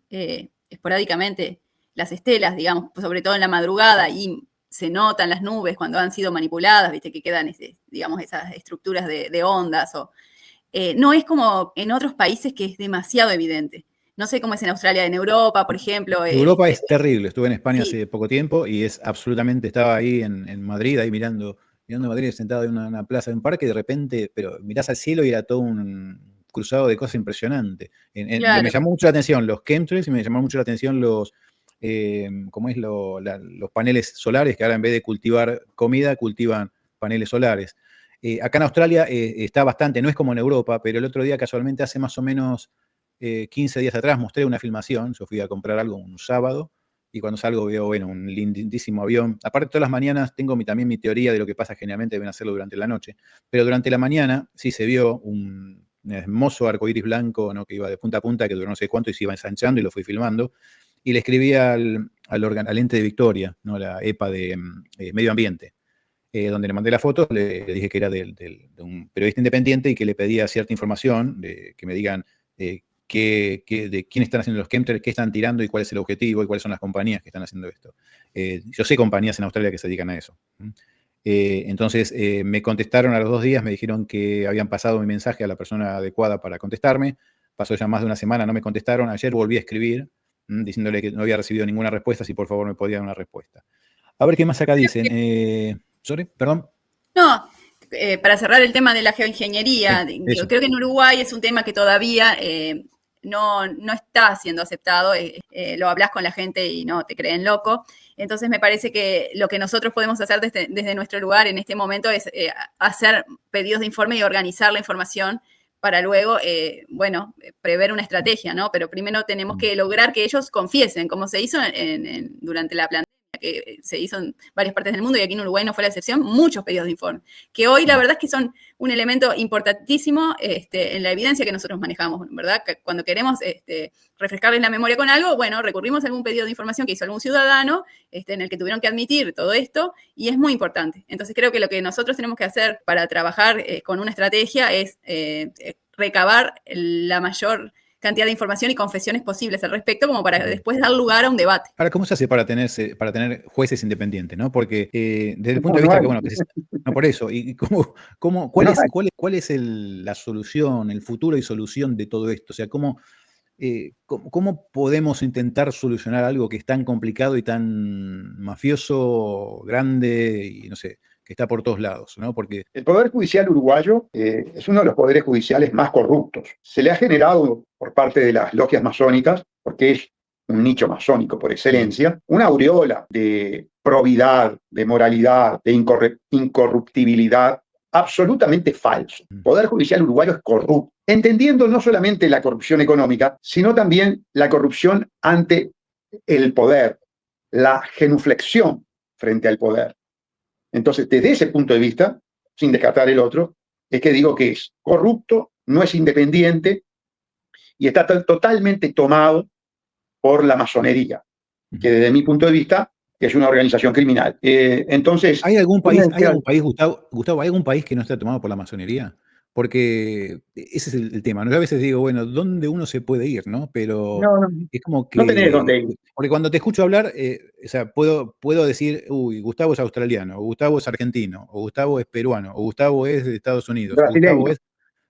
esporádicamente las estelas, digamos, sobre todo en la madrugada, y se notan las nubes cuando han sido manipuladas, viste que quedan, digamos, esas estructuras de ondas, no es como en otros países que es demasiado evidente. No sé cómo es en Australia, en Europa, por ejemplo. Europa es terrible. Estuve en España hace poco tiempo y es absolutamente, estaba ahí en Madrid, ahí mirando Madrid, sentado en una plaza de un parque, y de repente, pero mirás al cielo y era todo un cruzado de cosas impresionante. Claro. Me llamó mucho la atención los chemtrails y me llamó mucho la atención los paneles solares, que ahora en vez de cultivar comida, cultivan paneles solares. Acá en Australia está bastante, no es como en Europa, pero el otro día casualmente hace más o menos 15 días atrás mostré una filmación. Yo fui a comprar algo un sábado y cuando salgo veo, bueno, un lindísimo avión. Aparte, todas las mañanas tengo también mi teoría de lo que pasa, generalmente deben hacerlo durante la noche, pero durante la mañana sí se vio un hermoso arcoíris blanco, ¿no? Que iba de punta a punta, que duró no sé cuánto y se iba ensanchando, y lo fui filmando. Y le escribí al ente de Victoria, ¿no? La EPA de Medio Ambiente, donde le mandé la foto, le dije que era de un periodista independiente y que le pedía cierta información, que me digan de quién están haciendo los chemtrails, qué están tirando y cuál es el objetivo y cuáles son las compañías que están haciendo esto. Yo sé compañías en Australia que se dedican a eso. Entonces me contestaron a los 2 días, me dijeron que habían pasado mi mensaje a la persona adecuada para contestarme. Pasó ya más de una semana, no me contestaron. Ayer volví a escribir diciéndole que no había recibido ninguna respuesta, si por favor me podía dar una respuesta. A ver qué más acá dicen. Sorry, perdón. No, para cerrar el tema de la geoingeniería, Sí, creo que en Uruguay es un tema que todavía no está siendo aceptado. Lo hablas con la gente y no te creen loco. Entonces me parece que lo que nosotros podemos hacer desde nuestro lugar en este momento es hacer pedidos de informe y organizar la información para luego, prever una estrategia, ¿no? Pero primero tenemos que lograr que ellos confiesen, como se hizo durante la pandemia, que se hizo en varias partes del mundo y aquí en Uruguay no fue la excepción, muchos pedidos de informe, que hoy la verdad es que son un elemento importantísimo en la evidencia que nosotros manejamos, ¿verdad? Que cuando queremos refrescarles la memoria con algo, bueno, recurrimos a algún pedido de información que hizo algún ciudadano en el que tuvieron que admitir todo esto y es muy importante. Entonces creo que lo que nosotros tenemos que hacer para trabajar con una estrategia es recabar la mayor cantidad de información y confesiones posibles al respecto, como para después dar lugar a un debate. Ahora, ¿cómo se hace para tener jueces independientes, ¿no? Porque desde el punto de vista que, bueno, no por eso, y ¿cuál es la solución, el futuro y solución de todo esto? O sea, ¿cómo podemos intentar solucionar algo que es tan complicado y tan mafioso, grande y no sé, que está por todos lados, ¿no? Porque el Poder Judicial uruguayo es uno de los poderes judiciales más corruptos. Se le ha generado por parte de las logias masónicas, porque es un nicho masónico por excelencia, una aureola de probidad, de moralidad, de incorruptibilidad, absolutamente falso. El Poder Judicial uruguayo es corrupto, entendiendo no solamente la corrupción económica, sino también la corrupción ante el poder, la genuflexión frente al poder. Entonces, desde ese punto de vista, sin descartar el otro, es que digo que es corrupto, no es independiente y está totalmente tomado por la masonería, que desde mi punto de vista es una organización criminal. Entonces, ¿hay algún país, Gustavo, hay algún país que no esté tomado por la masonería? Porque ese es el tema, ¿no? Yo a veces digo, bueno, ¿dónde uno se puede ir, no? Pero es como que... No tenés dónde ir. Porque cuando te escucho hablar, o sea, puedo decir, uy, Gustavo es australiano, o Gustavo es argentino, o Gustavo es peruano, o Gustavo es de Estados Unidos, o Gustavo es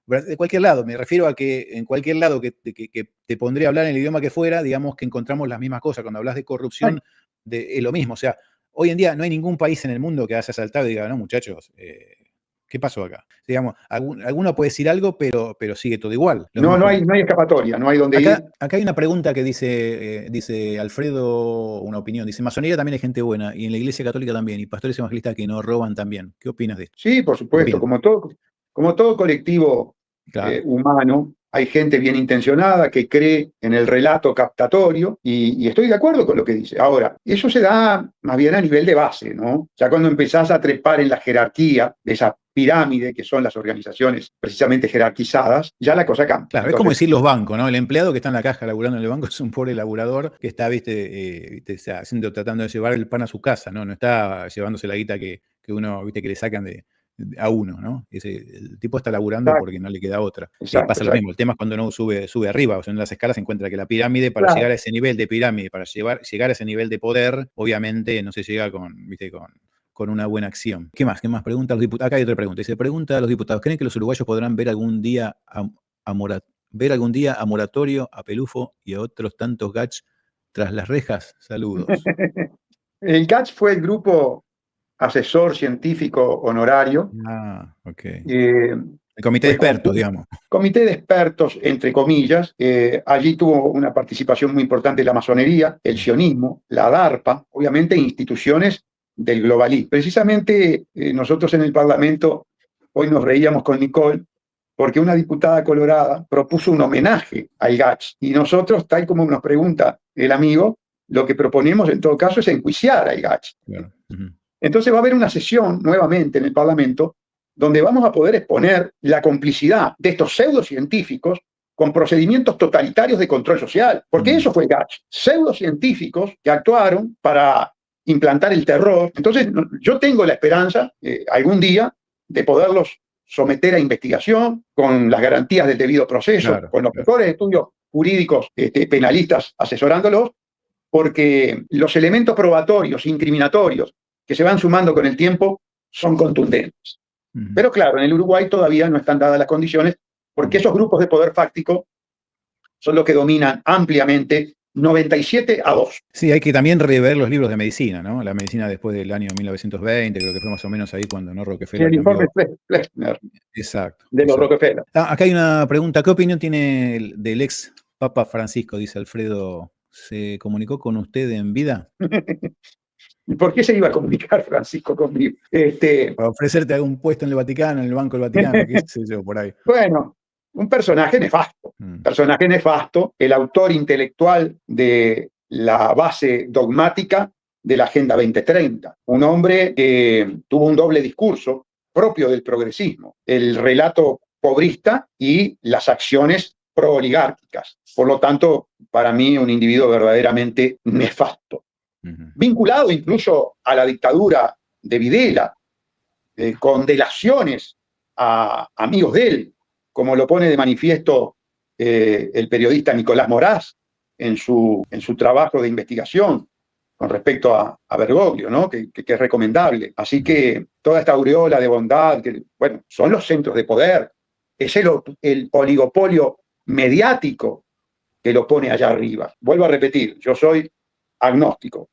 de cualquier lado. Me refiero a que en cualquier lado que te pondré a hablar en el idioma que fuera, digamos que encontramos las mismas cosas. Cuando hablas de corrupción, es lo mismo. O sea, hoy en día no hay ningún país en el mundo que haya saltado y diga, no, muchachos, ¿qué pasó acá? Digamos, alguno puede decir algo, pero sigue todo igual. No hay escapatoria, no hay donde ir. Acá hay una pregunta que dice Alfredo, una opinión. Dice, masonería también hay gente buena, y en la Iglesia Católica también, y pastores evangelistas que no roban también. ¿Qué opinas de esto? Sí, por supuesto. Como todo colectivo humano, hay gente bien intencionada que cree en el relato captatorio y estoy de acuerdo con lo que dice. Ahora, eso se da más bien a nivel de base, ¿no? Ya cuando empezás a trepar en la jerarquía de esa pirámide que son las organizaciones precisamente jerarquizadas, ya la cosa cambia. Claro, entonces, es como decir los bancos, ¿no? El empleado que está en la caja laburando en el banco es un pobre laburador que está, tratando de llevar el pan a su casa, ¿no? No está llevándose la guita que uno, que le sacan a uno, ¿no? El tipo está laburando porque no le queda otra. Pasa lo mismo. El tema es cuando uno sube arriba, o sea, en las escalas se encuentra que la pirámide, para llegar a ese nivel de pirámide, para llegar a ese nivel de poder, obviamente no se llega con una buena acción. ¿Qué más? Pregunta a los diputados. Acá hay otra pregunta. Dice, pregunta a los diputados, ¿creen que los uruguayos podrán ver algún día a Moratorio, a Pelufo y a otros tantos gach tras las rejas? Saludos. El GACH fue el grupo asesor científico honorario. Ok. El comité de expertos, digamos. Comité de expertos, entre comillas. Allí tuvo una participación muy importante la masonería, el sionismo, la DARPA, obviamente instituciones del globalismo. Precisamente nosotros en el Parlamento hoy nos reíamos con Nicole porque una diputada colorada propuso un homenaje al GACH y nosotros, tal como nos pregunta el amigo, lo que proponemos en todo caso es enjuiciar al GACH. Claro. Entonces va a haber una sesión nuevamente en el Parlamento donde vamos a poder exponer la complicidad de estos pseudocientíficos con procedimientos totalitarios de control social, porque eso fue el GACH, pseudocientíficos que actuaron para implantar el terror. Entonces yo tengo la esperanza algún día de poderlos someter a investigación con las garantías del debido proceso, con los mejores estudios jurídicos penalistas asesorándolos, porque los elementos probatorios, incriminatorios, que se van sumando con el tiempo, son contundentes. Pero claro, en el Uruguay todavía no están dadas las condiciones, porque esos grupos de poder fáctico son los que dominan ampliamente 97-2. Sí, hay que también rever los libros de medicina, ¿no? La medicina después del año 1920, creo que fue más o menos ahí cuando no Rockefeller El informe cambió. Flexner Exacto. de los exacto. Rockefeller. Acá hay una pregunta. ¿Qué opinión tiene del ex Papa Francisco? Dice Alfredo. ¿Se comunicó con usted en vida? ¿Y por qué se iba a comunicar Francisco conmigo? Para ofrecerte algún puesto en el Vaticano, en el Banco del Vaticano, qué sé yo, por ahí. Bueno, un personaje nefasto. Personaje nefasto, el autor intelectual de la base dogmática de la Agenda 2030. Un hombre que tuvo un doble discurso propio del progresismo, el relato pobrista y las acciones pro-oligárquicas. Por lo tanto, para mí, un individuo verdaderamente nefasto. Vinculado incluso a la dictadura de Videla, con delaciones a amigos de él, como lo pone de manifiesto el periodista Nicolás Moraz en su trabajo de investigación con respecto a Bergoglio, ¿no? que es recomendable. Así que toda esta aureola de bondad, que, bueno, son los centros de poder, es el oligopolio mediático que lo pone allá arriba. Vuelvo a repetir, yo soy agnóstico.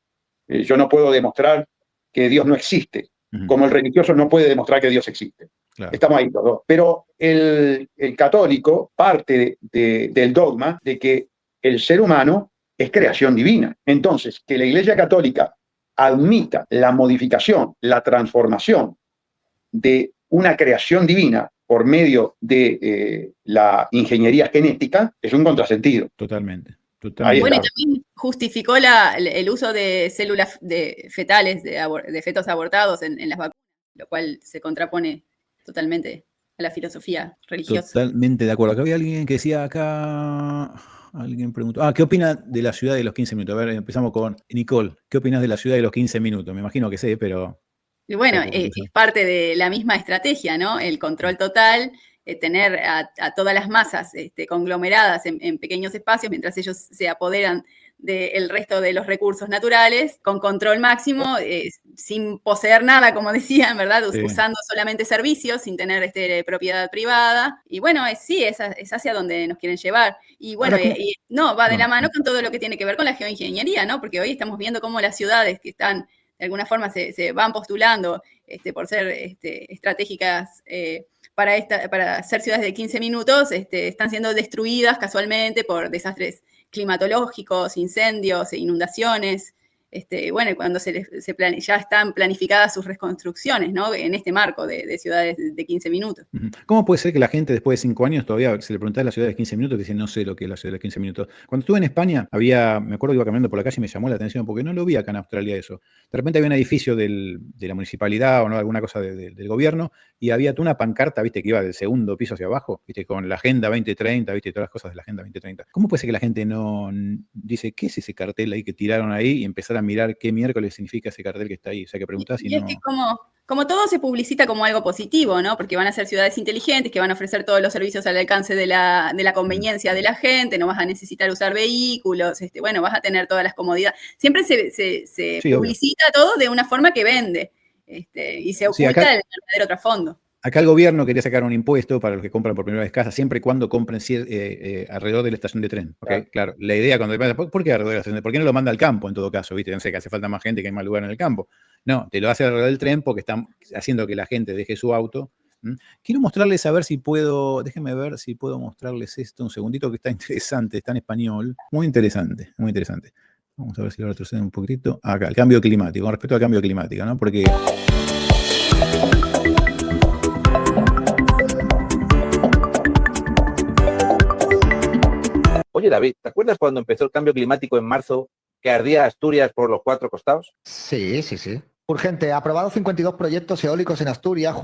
Yo no puedo demostrar que Dios no existe, como el religioso no puede demostrar que Dios existe. Claro. Estamos ahí los dos. Pero el católico parte del dogma de que el ser humano es creación divina. Entonces, que la Iglesia Católica admita la modificación, la transformación de una creación divina por medio de la ingeniería genética es un contrasentido. Totalmente. Bueno, y también justificó el uso de células fetales, de fetos abortados en las vacunas, lo cual se contrapone totalmente a la filosofía religiosa. Totalmente de acuerdo. Acá había alguien que decía acá... Alguien preguntó, ¿qué opina de la ciudad de los 15 minutos? A ver, empezamos con Nicole. ¿Qué opinas de la ciudad de los 15 minutos? Me imagino que sé, pero... Y bueno, es parte de la misma estrategia, ¿no? El control total, tener a todas las masas conglomeradas en pequeños espacios mientras ellos se apoderan del resto de los recursos naturales, con control máximo, sin poseer nada, como decían, ¿verdad? Sí. Usando solamente servicios, sin tener propiedad privada. Y bueno, sí, es hacia donde nos quieren llevar. Y bueno, va de la mano con todo lo que tiene que ver con la geoingeniería, ¿no? Porque hoy estamos viendo cómo las ciudades que están de alguna forma se van postulando por ser estratégicas para ser ciudades de 15 minutos, están siendo destruidas casualmente por desastres climatológicos, incendios e inundaciones. Bueno, cuando ya están planificadas sus reconstrucciones, ¿no? En este marco de ciudades de 15 minutos. ¿Cómo puede ser que la gente después de 5 años todavía se le preguntaba a la ciudad de 15 minutos que dice no sé lo que es la ciudad de 15 minutos? Cuando estuve en España, me acuerdo que iba caminando por la calle y me llamó la atención porque no lo vi acá en Australia eso. De repente había un edificio de la municipalidad o no, alguna cosa del gobierno y había una pancarta, viste, que iba del segundo piso hacia abajo, viste, con la Agenda 2030, viste, todas las cosas de la Agenda 2030. ¿Cómo puede ser que la gente no dice qué es ese cartel ahí que tiraron ahí y empezaron a mirar qué miércoles significa ese cartel que está ahí? O sea, que preguntás si no... Es que como todo se publicita como algo positivo, ¿no? Porque van a ser ciudades inteligentes, que van a ofrecer todos los servicios al alcance de la conveniencia de la gente, no vas a necesitar usar vehículos, bueno, vas a tener todas las comodidades. Siempre se publicita todo de una forma que vende, y se oculta el verdadero trasfondo. Acá el gobierno quería sacar un impuesto para los que compran por primera vez casa, siempre y cuando compren alrededor de la estación de tren. ¿Okay? Claro, la idea cuando ¿por qué alrededor de la estación de tren? ¿Por qué no lo manda al campo en todo caso? ¿Viste? No sé, que hace falta más gente, que hay más lugar en el campo. No, te lo hace alrededor del tren porque están haciendo que la gente deje su auto. Quiero mostrarles, a ver si puedo, déjenme ver si puedo mostrarles esto un segundito, que está interesante, está en español. Muy interesante, muy interesante. Vamos a ver si lo retroceden un poquitito. Acá, el cambio climático, con respecto al cambio climático, ¿no? Porque... Oye, David, ¿te acuerdas cuando empezó el cambio climático en marzo, que ardía Asturias por los 4 costados? Sí. Urgente, aprobado 52 proyectos eólicos en Asturias,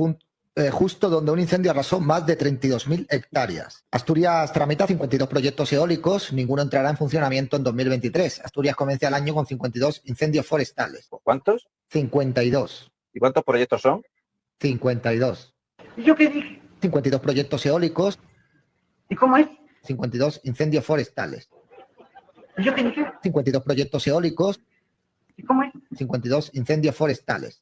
justo donde un incendio arrasó más de 32.000 hectáreas. Asturias tramita 52 proyectos eólicos, ninguno entrará en funcionamiento en 2023. Asturias comienza el año con 52 incendios forestales. ¿Cuántos? 52. ¿Y cuántos proyectos son? 52. ¿Y yo qué dije? 52 proyectos eólicos. ¿Y cómo es? 52 incendios forestales. ¿Y yo qué dije? 52 proyectos eólicos. ¿Y cómo es? 52 incendios forestales.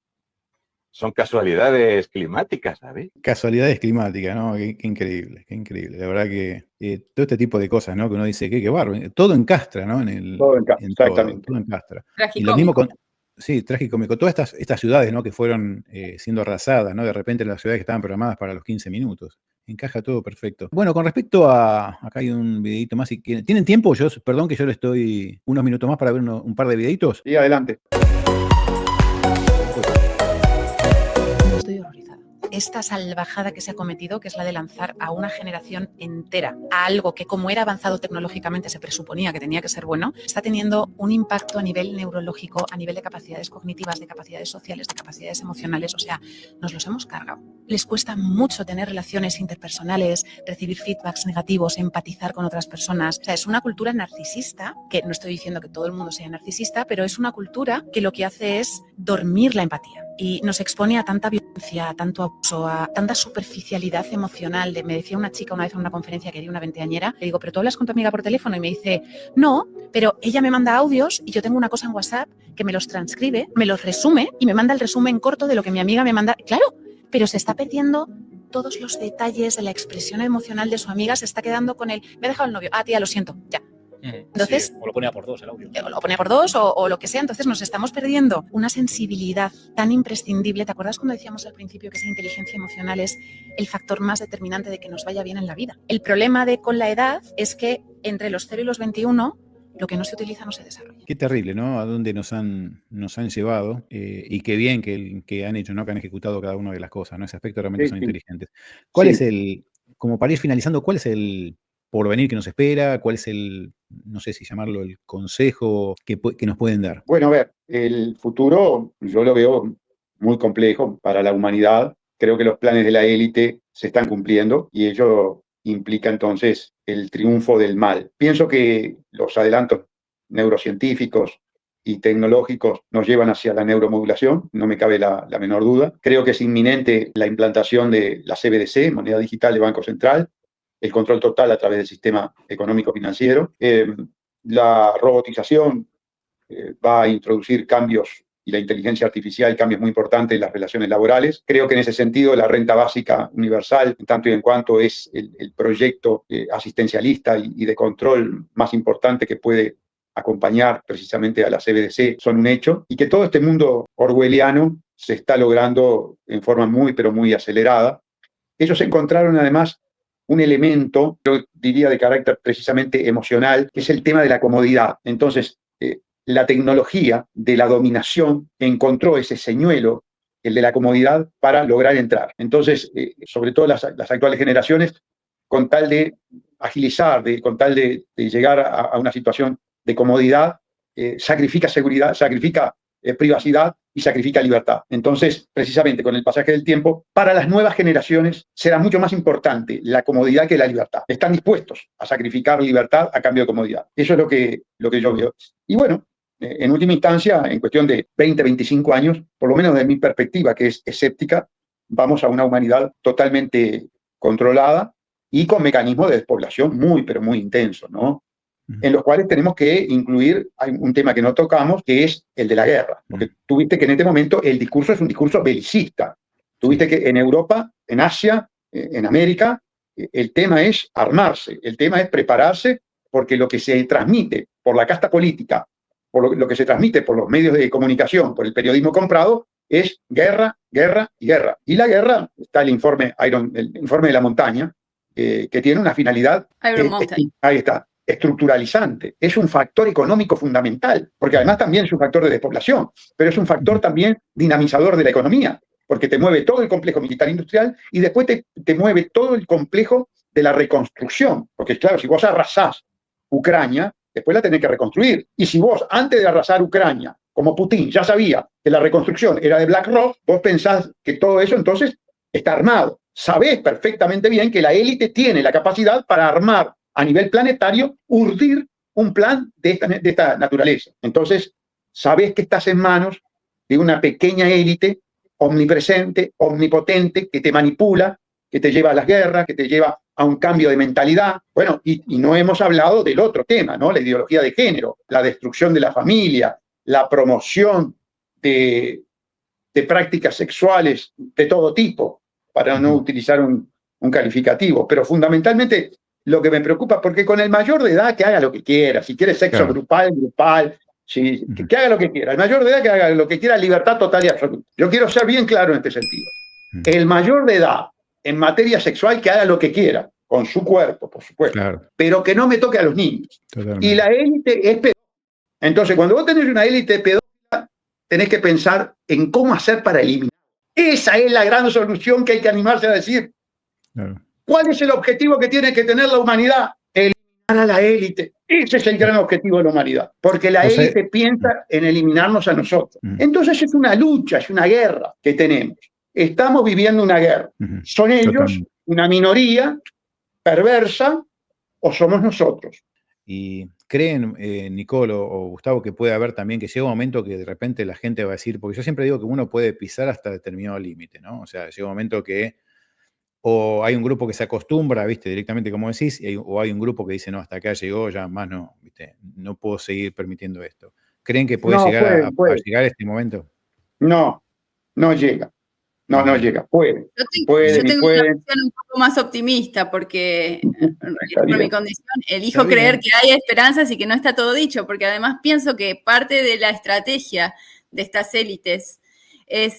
son casualidades climáticas, ¿sabes? Casualidades climáticas, ¿no? Qué increíble, qué increíble. La verdad que todo este tipo de cosas, ¿no? Que uno dice, qué bárbaro. Todo encastra, ¿no? Todo encastra, exactamente. Todo encastra. Tragicómico. Y lo mismo con... Sí, trágicómico. Todas estas ciudades, ¿no? Que fueron siendo arrasadas, ¿no? De repente las ciudades que estaban programadas para los 15 minutos. Encaja todo perfecto. Bueno, con respecto a... Acá hay un videito más. ¿Tienen tiempo? Perdón que yo le estoy unos minutos más para ver un par de videitos. Sí, adelante. Estoy horrorizada. Esta salvajada que se ha cometido, que es la de lanzar a una generación entera a algo que, como era avanzado tecnológicamente, se presuponía que tenía que ser bueno, está teniendo un impacto a nivel neurológico, a nivel de capacidades cognitivas, de capacidades sociales, de capacidades emocionales. O sea, nos los hemos cargado. Les cuesta mucho tener relaciones interpersonales, recibir feedbacks negativos, empatizar con otras personas. O sea, es una cultura narcisista, que no estoy diciendo que todo el mundo sea narcisista, pero es una cultura que lo que hace es dormir la empatía y nos expone a tanta violencia, a tanto abuso, a tanta superficialidad emocional. Me decía una chica una vez en una conferencia que era una veinteañera, le digo, ¿pero tú hablas con tu amiga por teléfono? Y me dice, no, pero ella me manda audios y yo tengo una cosa en WhatsApp que me los transcribe, me los resume y me manda el resumen corto de lo que mi amiga me manda. Claro, pero se está perdiendo todos los detalles de la expresión emocional de su amiga, se está quedando con él. Me ha dejado el novio. Ah, tía, lo siento, ya. Entonces, sí, o lo ponía por dos el audio. O lo ponía por dos o lo que sea. Entonces nos estamos perdiendo una sensibilidad tan imprescindible. ¿Te acuerdas cuando decíamos al principio que esa inteligencia emocional es el factor más determinante de que nos vaya bien en la vida? El problema con la edad es que entre los 0 y los 21 lo que no se utiliza no se desarrolla. Qué terrible, ¿no? A dónde nos han llevado y qué bien que han hecho, ¿no? Que han ejecutado cada una de las cosas, ¿no? Ese aspecto realmente son inteligentes. ¿Cuál es como para ir finalizando, cuál es el porvenir que nos espera? ¿Cuál es no sé si llamarlo, el consejo que nos pueden dar? Bueno, a ver, el futuro yo lo veo muy complejo para la humanidad. Creo que los planes de la élite se están cumpliendo y ello implica entonces el triunfo del mal. Pienso que los adelantos neurocientíficos y tecnológicos nos llevan hacia la neuromodulación, no me cabe la menor duda. Creo que es inminente la implantación de la CBDC, moneda digital de Banco Central, el control total a través del sistema económico-financiero. La robotización va a introducir cambios y la inteligencia artificial, cambios muy importantes en las relaciones laborales. Creo que en ese sentido la renta básica universal, en tanto y en cuanto es el proyecto asistencialista y de control más importante que puede acompañar precisamente a la CBDC, son un hecho, y que todo este mundo orwelliano se está logrando en forma muy, pero muy acelerada. Ellos encontraron además un elemento, yo diría de carácter precisamente emocional, que es el tema de la comodidad. Entonces, la tecnología de la dominación encontró ese señuelo, el de la comodidad, para lograr entrar. Entonces, sobre todo las actuales generaciones, con tal de agilizar, con tal de llegar a una situación de comodidad, sacrifica seguridad, sacrifica privacidad y sacrifica libertad. Entonces, precisamente con el pasaje del tiempo, para las nuevas generaciones será mucho más importante la comodidad que la libertad. Están dispuestos a sacrificar libertad a cambio de comodidad. Eso es lo que yo veo. Y bueno, en última instancia, en cuestión de 20, 25 años, por lo menos de mi perspectiva, que es escéptica, vamos a una humanidad totalmente controlada y con mecanismos de despoblación muy, pero muy intensos, ¿no? En los cuales tenemos que incluir, hay un tema que no tocamos, que es el de la guerra. Porque tú viste que en este momento el discurso es un discurso belicista. Tú viste que en Europa, en Asia, en América, el tema es armarse, el tema es prepararse, porque lo que se transmite por la casta política, por lo que se transmite por los medios de comunicación, por el periodismo comprado, es guerra, guerra y guerra. Y la guerra, está el informe de la montaña, que tiene una finalidad, ahí está, estructuralizante. Es un factor económico fundamental, porque además también es un factor de despoblación, pero es un factor también dinamizador de la economía, porque te mueve todo el complejo militar industrial y después te mueve todo el complejo de la reconstrucción, porque claro, si vos arrasás Ucrania, después la tenés que reconstruir. Y si vos, antes de arrasar Ucrania, como Putin ya sabía que la reconstrucción era de BlackRock, vos pensás que todo eso entonces está armado. Sabés perfectamente bien que la élite tiene la capacidad para armar a nivel planetario, urdir un plan de esta naturaleza. Entonces, sabés que estás en manos de una pequeña élite omnipresente, omnipotente, que te manipula, que te lleva a las guerras, que te lleva a un cambio de mentalidad. Bueno, y no hemos hablado del otro tema, ¿no? La ideología de género, la destrucción de la familia, la promoción de de prácticas sexuales de todo tipo, para no utilizar un calificativo, pero fundamentalmente lo que me preocupa, porque con el mayor de edad que haga lo que quiera, si quiere sexo grupal, que haga lo que quiera, el mayor de edad que haga lo que quiera, libertad total y absoluta. Yo quiero ser bien claro en este sentido. El mayor de edad en materia sexual que haga lo que quiera, con su cuerpo, por supuesto, pero que no me toque a los niños. Totalmente. Y la élite es pedófila. Entonces, cuando vos tenés una élite pedófila, tenés que pensar en cómo hacer para eliminar. Esa es la gran solución que hay que animarse a decir. ¿Cuál es el objetivo que tiene que tener la humanidad? Eliminar a la élite. Ese es el gran objetivo de la humanidad. Porque la élite piensa en eliminarnos a nosotros. Entonces es una lucha, es una guerra que tenemos. Estamos viviendo una guerra. ¿Son ellos una minoría perversa o somos nosotros? Y creen, Nicole o Gustavo, que puede haber también, que llega un momento que de repente la gente va a decir, porque yo siempre digo que uno puede pisar hasta determinado límite, ¿no? O sea, llega un momento que o hay un grupo que se acostumbra, ¿viste? Directamente, como decís, o hay un grupo que dice, no, hasta acá llegó, ya más no, ¿viste? No puedo seguir permitiendo esto. ¿Creen que puede llegar a llegar este momento? No, no llega. No llega. Puede. Yo tengo una visión un poco más optimista porque por mi condición elijo creer que hay esperanzas y que no está todo dicho, porque además pienso que parte de la estrategia de estas élites es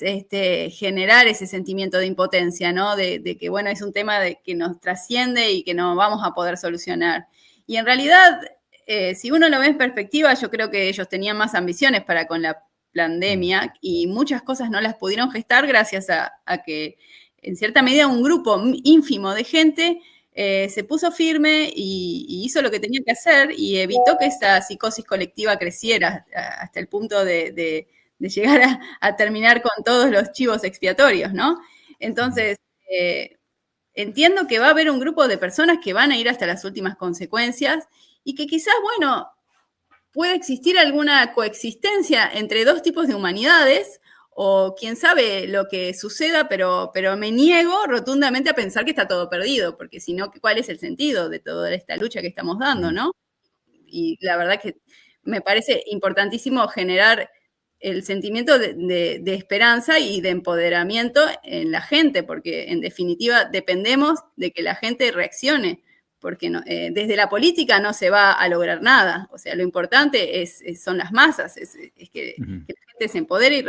generar ese sentimiento de impotencia, ¿no? De que, bueno, es un tema que nos trasciende y que no vamos a poder solucionar. Y en realidad, si uno lo ve en perspectiva, yo creo que ellos tenían más ambiciones para con la pandemia y muchas cosas no las pudieron gestar gracias a que, en cierta medida, un grupo ínfimo de gente se puso firme y hizo lo que tenía que hacer y evitó que esta psicosis colectiva creciera hasta el punto de llegar a terminar con todos los chivos expiatorios, ¿no? Entonces, entiendo que va a haber un grupo de personas que van a ir hasta las últimas consecuencias y que quizás, bueno, puede existir alguna coexistencia entre dos tipos de humanidades o quién sabe lo que suceda, pero me niego rotundamente a pensar que está todo perdido, porque si no, ¿cuál es el sentido de toda esta lucha que estamos dando, no? Y la verdad que me parece importantísimo generar el sentimiento de esperanza y de empoderamiento en la gente, porque en definitiva dependemos de que la gente reaccione, porque desde la política no se va a lograr nada. O sea, lo importante son las masas, es que la gente se empodere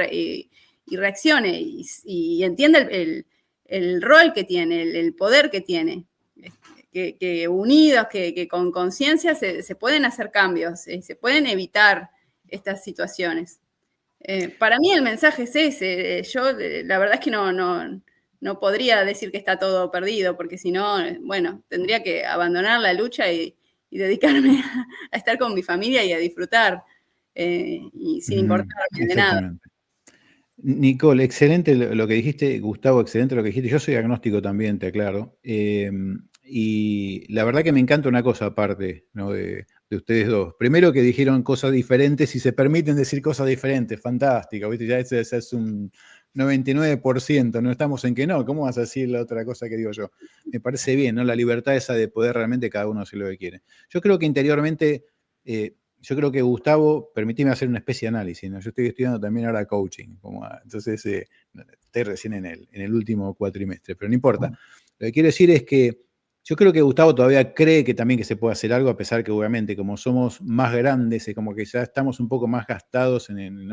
y reaccione y entienda el rol que tiene, el poder que tiene. Que unidos, que con conciencia se pueden hacer cambios, se pueden evitar estas situaciones. Para mí el mensaje es ese. Yo la verdad es que no podría decir que está todo perdido, porque si no, bueno, tendría que abandonar la lucha y dedicarme a estar con mi familia y a disfrutar, y sin importarme de nada. Nicole, excelente lo que dijiste. Gustavo, excelente lo que dijiste. Yo soy agnóstico también, te aclaro. Y la verdad que me encanta una cosa aparte, ¿no? de ustedes dos. Primero que dijeron cosas diferentes y se permiten decir cosas diferentes. Fantástico, ¿viste? Ya ese es un 99%, no estamos en que no. ¿Cómo vas a decir la otra cosa que digo yo? Me parece bien, ¿no? La libertad esa de poder realmente cada uno hacer lo que quiere. Yo creo que interiormente, yo creo que Gustavo, permíteme hacer una especie de análisis, ¿no? Yo estoy estudiando también ahora coaching, entonces estoy recién en el último cuatrimestre, pero no importa. Lo que quiero decir es que yo creo que Gustavo todavía cree que también que se puede hacer algo, a pesar que obviamente como somos más grandes, es como que ya estamos un poco más gastados en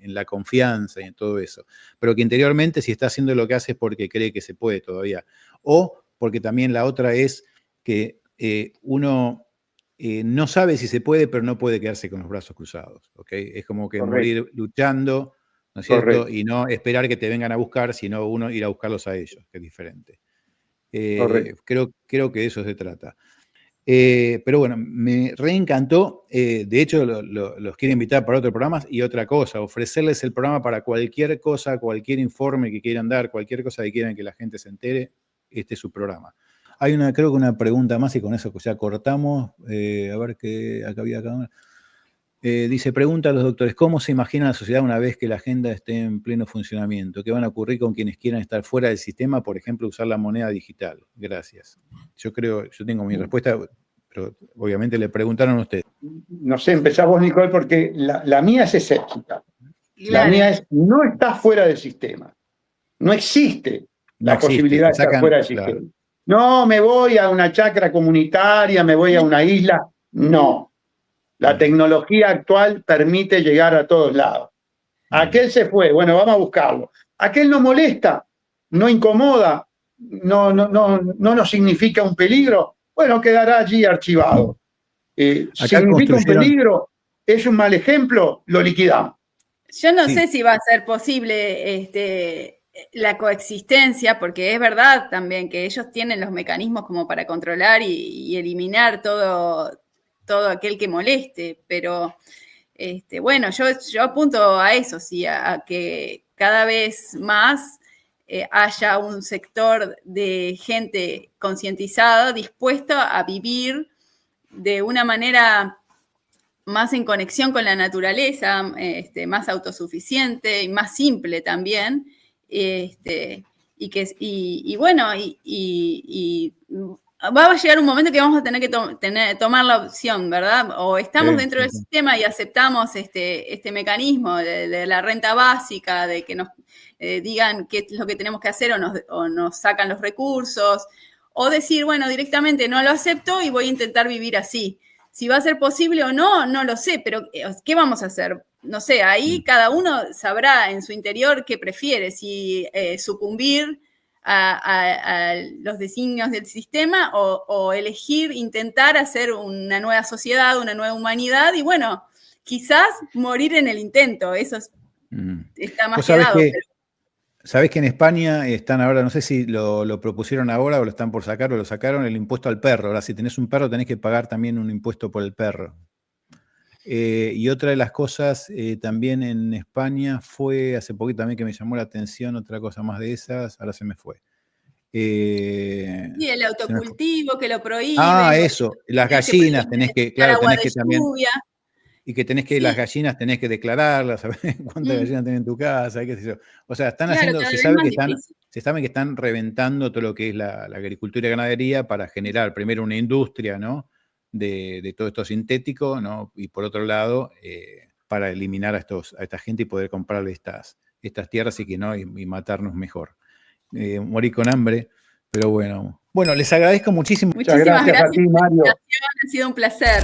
la confianza y en todo eso. Pero que interiormente si está haciendo lo que hace es porque cree que se puede todavía. O porque también la otra es que uno no sabe si se puede, pero no puede quedarse con los brazos cruzados. ¿Okay? Es como que morir luchando, ¿no es cierto? Correcto. Y no esperar que te vengan a buscar, sino uno ir a buscarlos a ellos, que es diferente. Creo que de eso se trata. Pero bueno, me reencantó. De hecho, los quiero invitar para otro programa y otra cosa, ofrecerles el programa para cualquier cosa, cualquier informe que quieran dar, cualquier cosa que quieran que la gente se entere, este es su programa. Hay creo que una pregunta más y con eso ya cortamos. A ver qué acá había acá. Dice, pregunta a los doctores, ¿cómo se imagina la sociedad una vez que la agenda esté en pleno funcionamiento? ¿Qué van a ocurrir con quienes quieran estar fuera del sistema, por ejemplo, usar la moneda digital? Gracias. Yo tengo mi respuesta, pero obviamente le preguntaron a ustedes. No sé, empezá vos, Nicole, porque la mía es escéptica. La mía es, no estás fuera del sistema. No existe la posibilidad de estar fuera del sistema. No, me voy a una chacra comunitaria, me voy a una isla. No. La tecnología actual permite llegar a todos lados. Aquel se fue, bueno, vamos a buscarlo. Aquel no molesta, no incomoda, no nos significa un peligro, bueno, quedará allí archivado. Significa un peligro, es un mal ejemplo, lo liquidamos. Yo no sé si va a ser posible la coexistencia, porque es verdad también que ellos tienen los mecanismos como para controlar y eliminar todo aquel que moleste, pero bueno, yo apunto a eso, sí, a que cada vez más haya un sector de gente concientizada, dispuesta a vivir de una manera más en conexión con la naturaleza, más autosuficiente y más simple también, va a llegar un momento que vamos a tener que tomar la opción, ¿verdad? O estamos dentro del sistema y aceptamos este mecanismo de la renta básica, de que nos digan qué es lo que tenemos que hacer o nos sacan los recursos, o decir, bueno, directamente no lo acepto y voy a intentar vivir así. Si va a ser posible o no, no lo sé, pero ¿qué vamos a hacer? No sé, ahí cada uno sabrá en su interior qué prefiere, si sucumbir a los designios del sistema o elegir, intentar hacer una nueva sociedad, una nueva humanidad y bueno, quizás morir en el intento, eso está más quedado. ¿Sabés que en España están ahora, no sé si lo propusieron ahora o lo están por sacar o lo sacaron, el impuesto al perro? Ahora, si tenés un perro tenés que pagar también un impuesto por el perro. Y otra de las cosas también en España fue, hace poquito también que me llamó la atención, otra cosa más de esas, ahora se me fue. Y el autocultivo que lo prohíbe. Eso, las gallinas tenés que, claro, tenés que también... Y que tenés que, las gallinas tenés que declararlas, ¿sabés cuántas gallinas tenés en tu casa? Qué sé yo. O sea, están haciendo, se sabe que están reventando todo lo que es la agricultura y ganadería para generar primero una industria, ¿no? De todo esto sintético, ¿no? Y por otro lado, para eliminar a esta gente y poder comprarle estas tierras y que no, y matarnos mejor. Morir con hambre, pero bueno. Bueno, les agradezco muchísimo. Muchísimas gracias a ti, Mario. Ha sido un placer.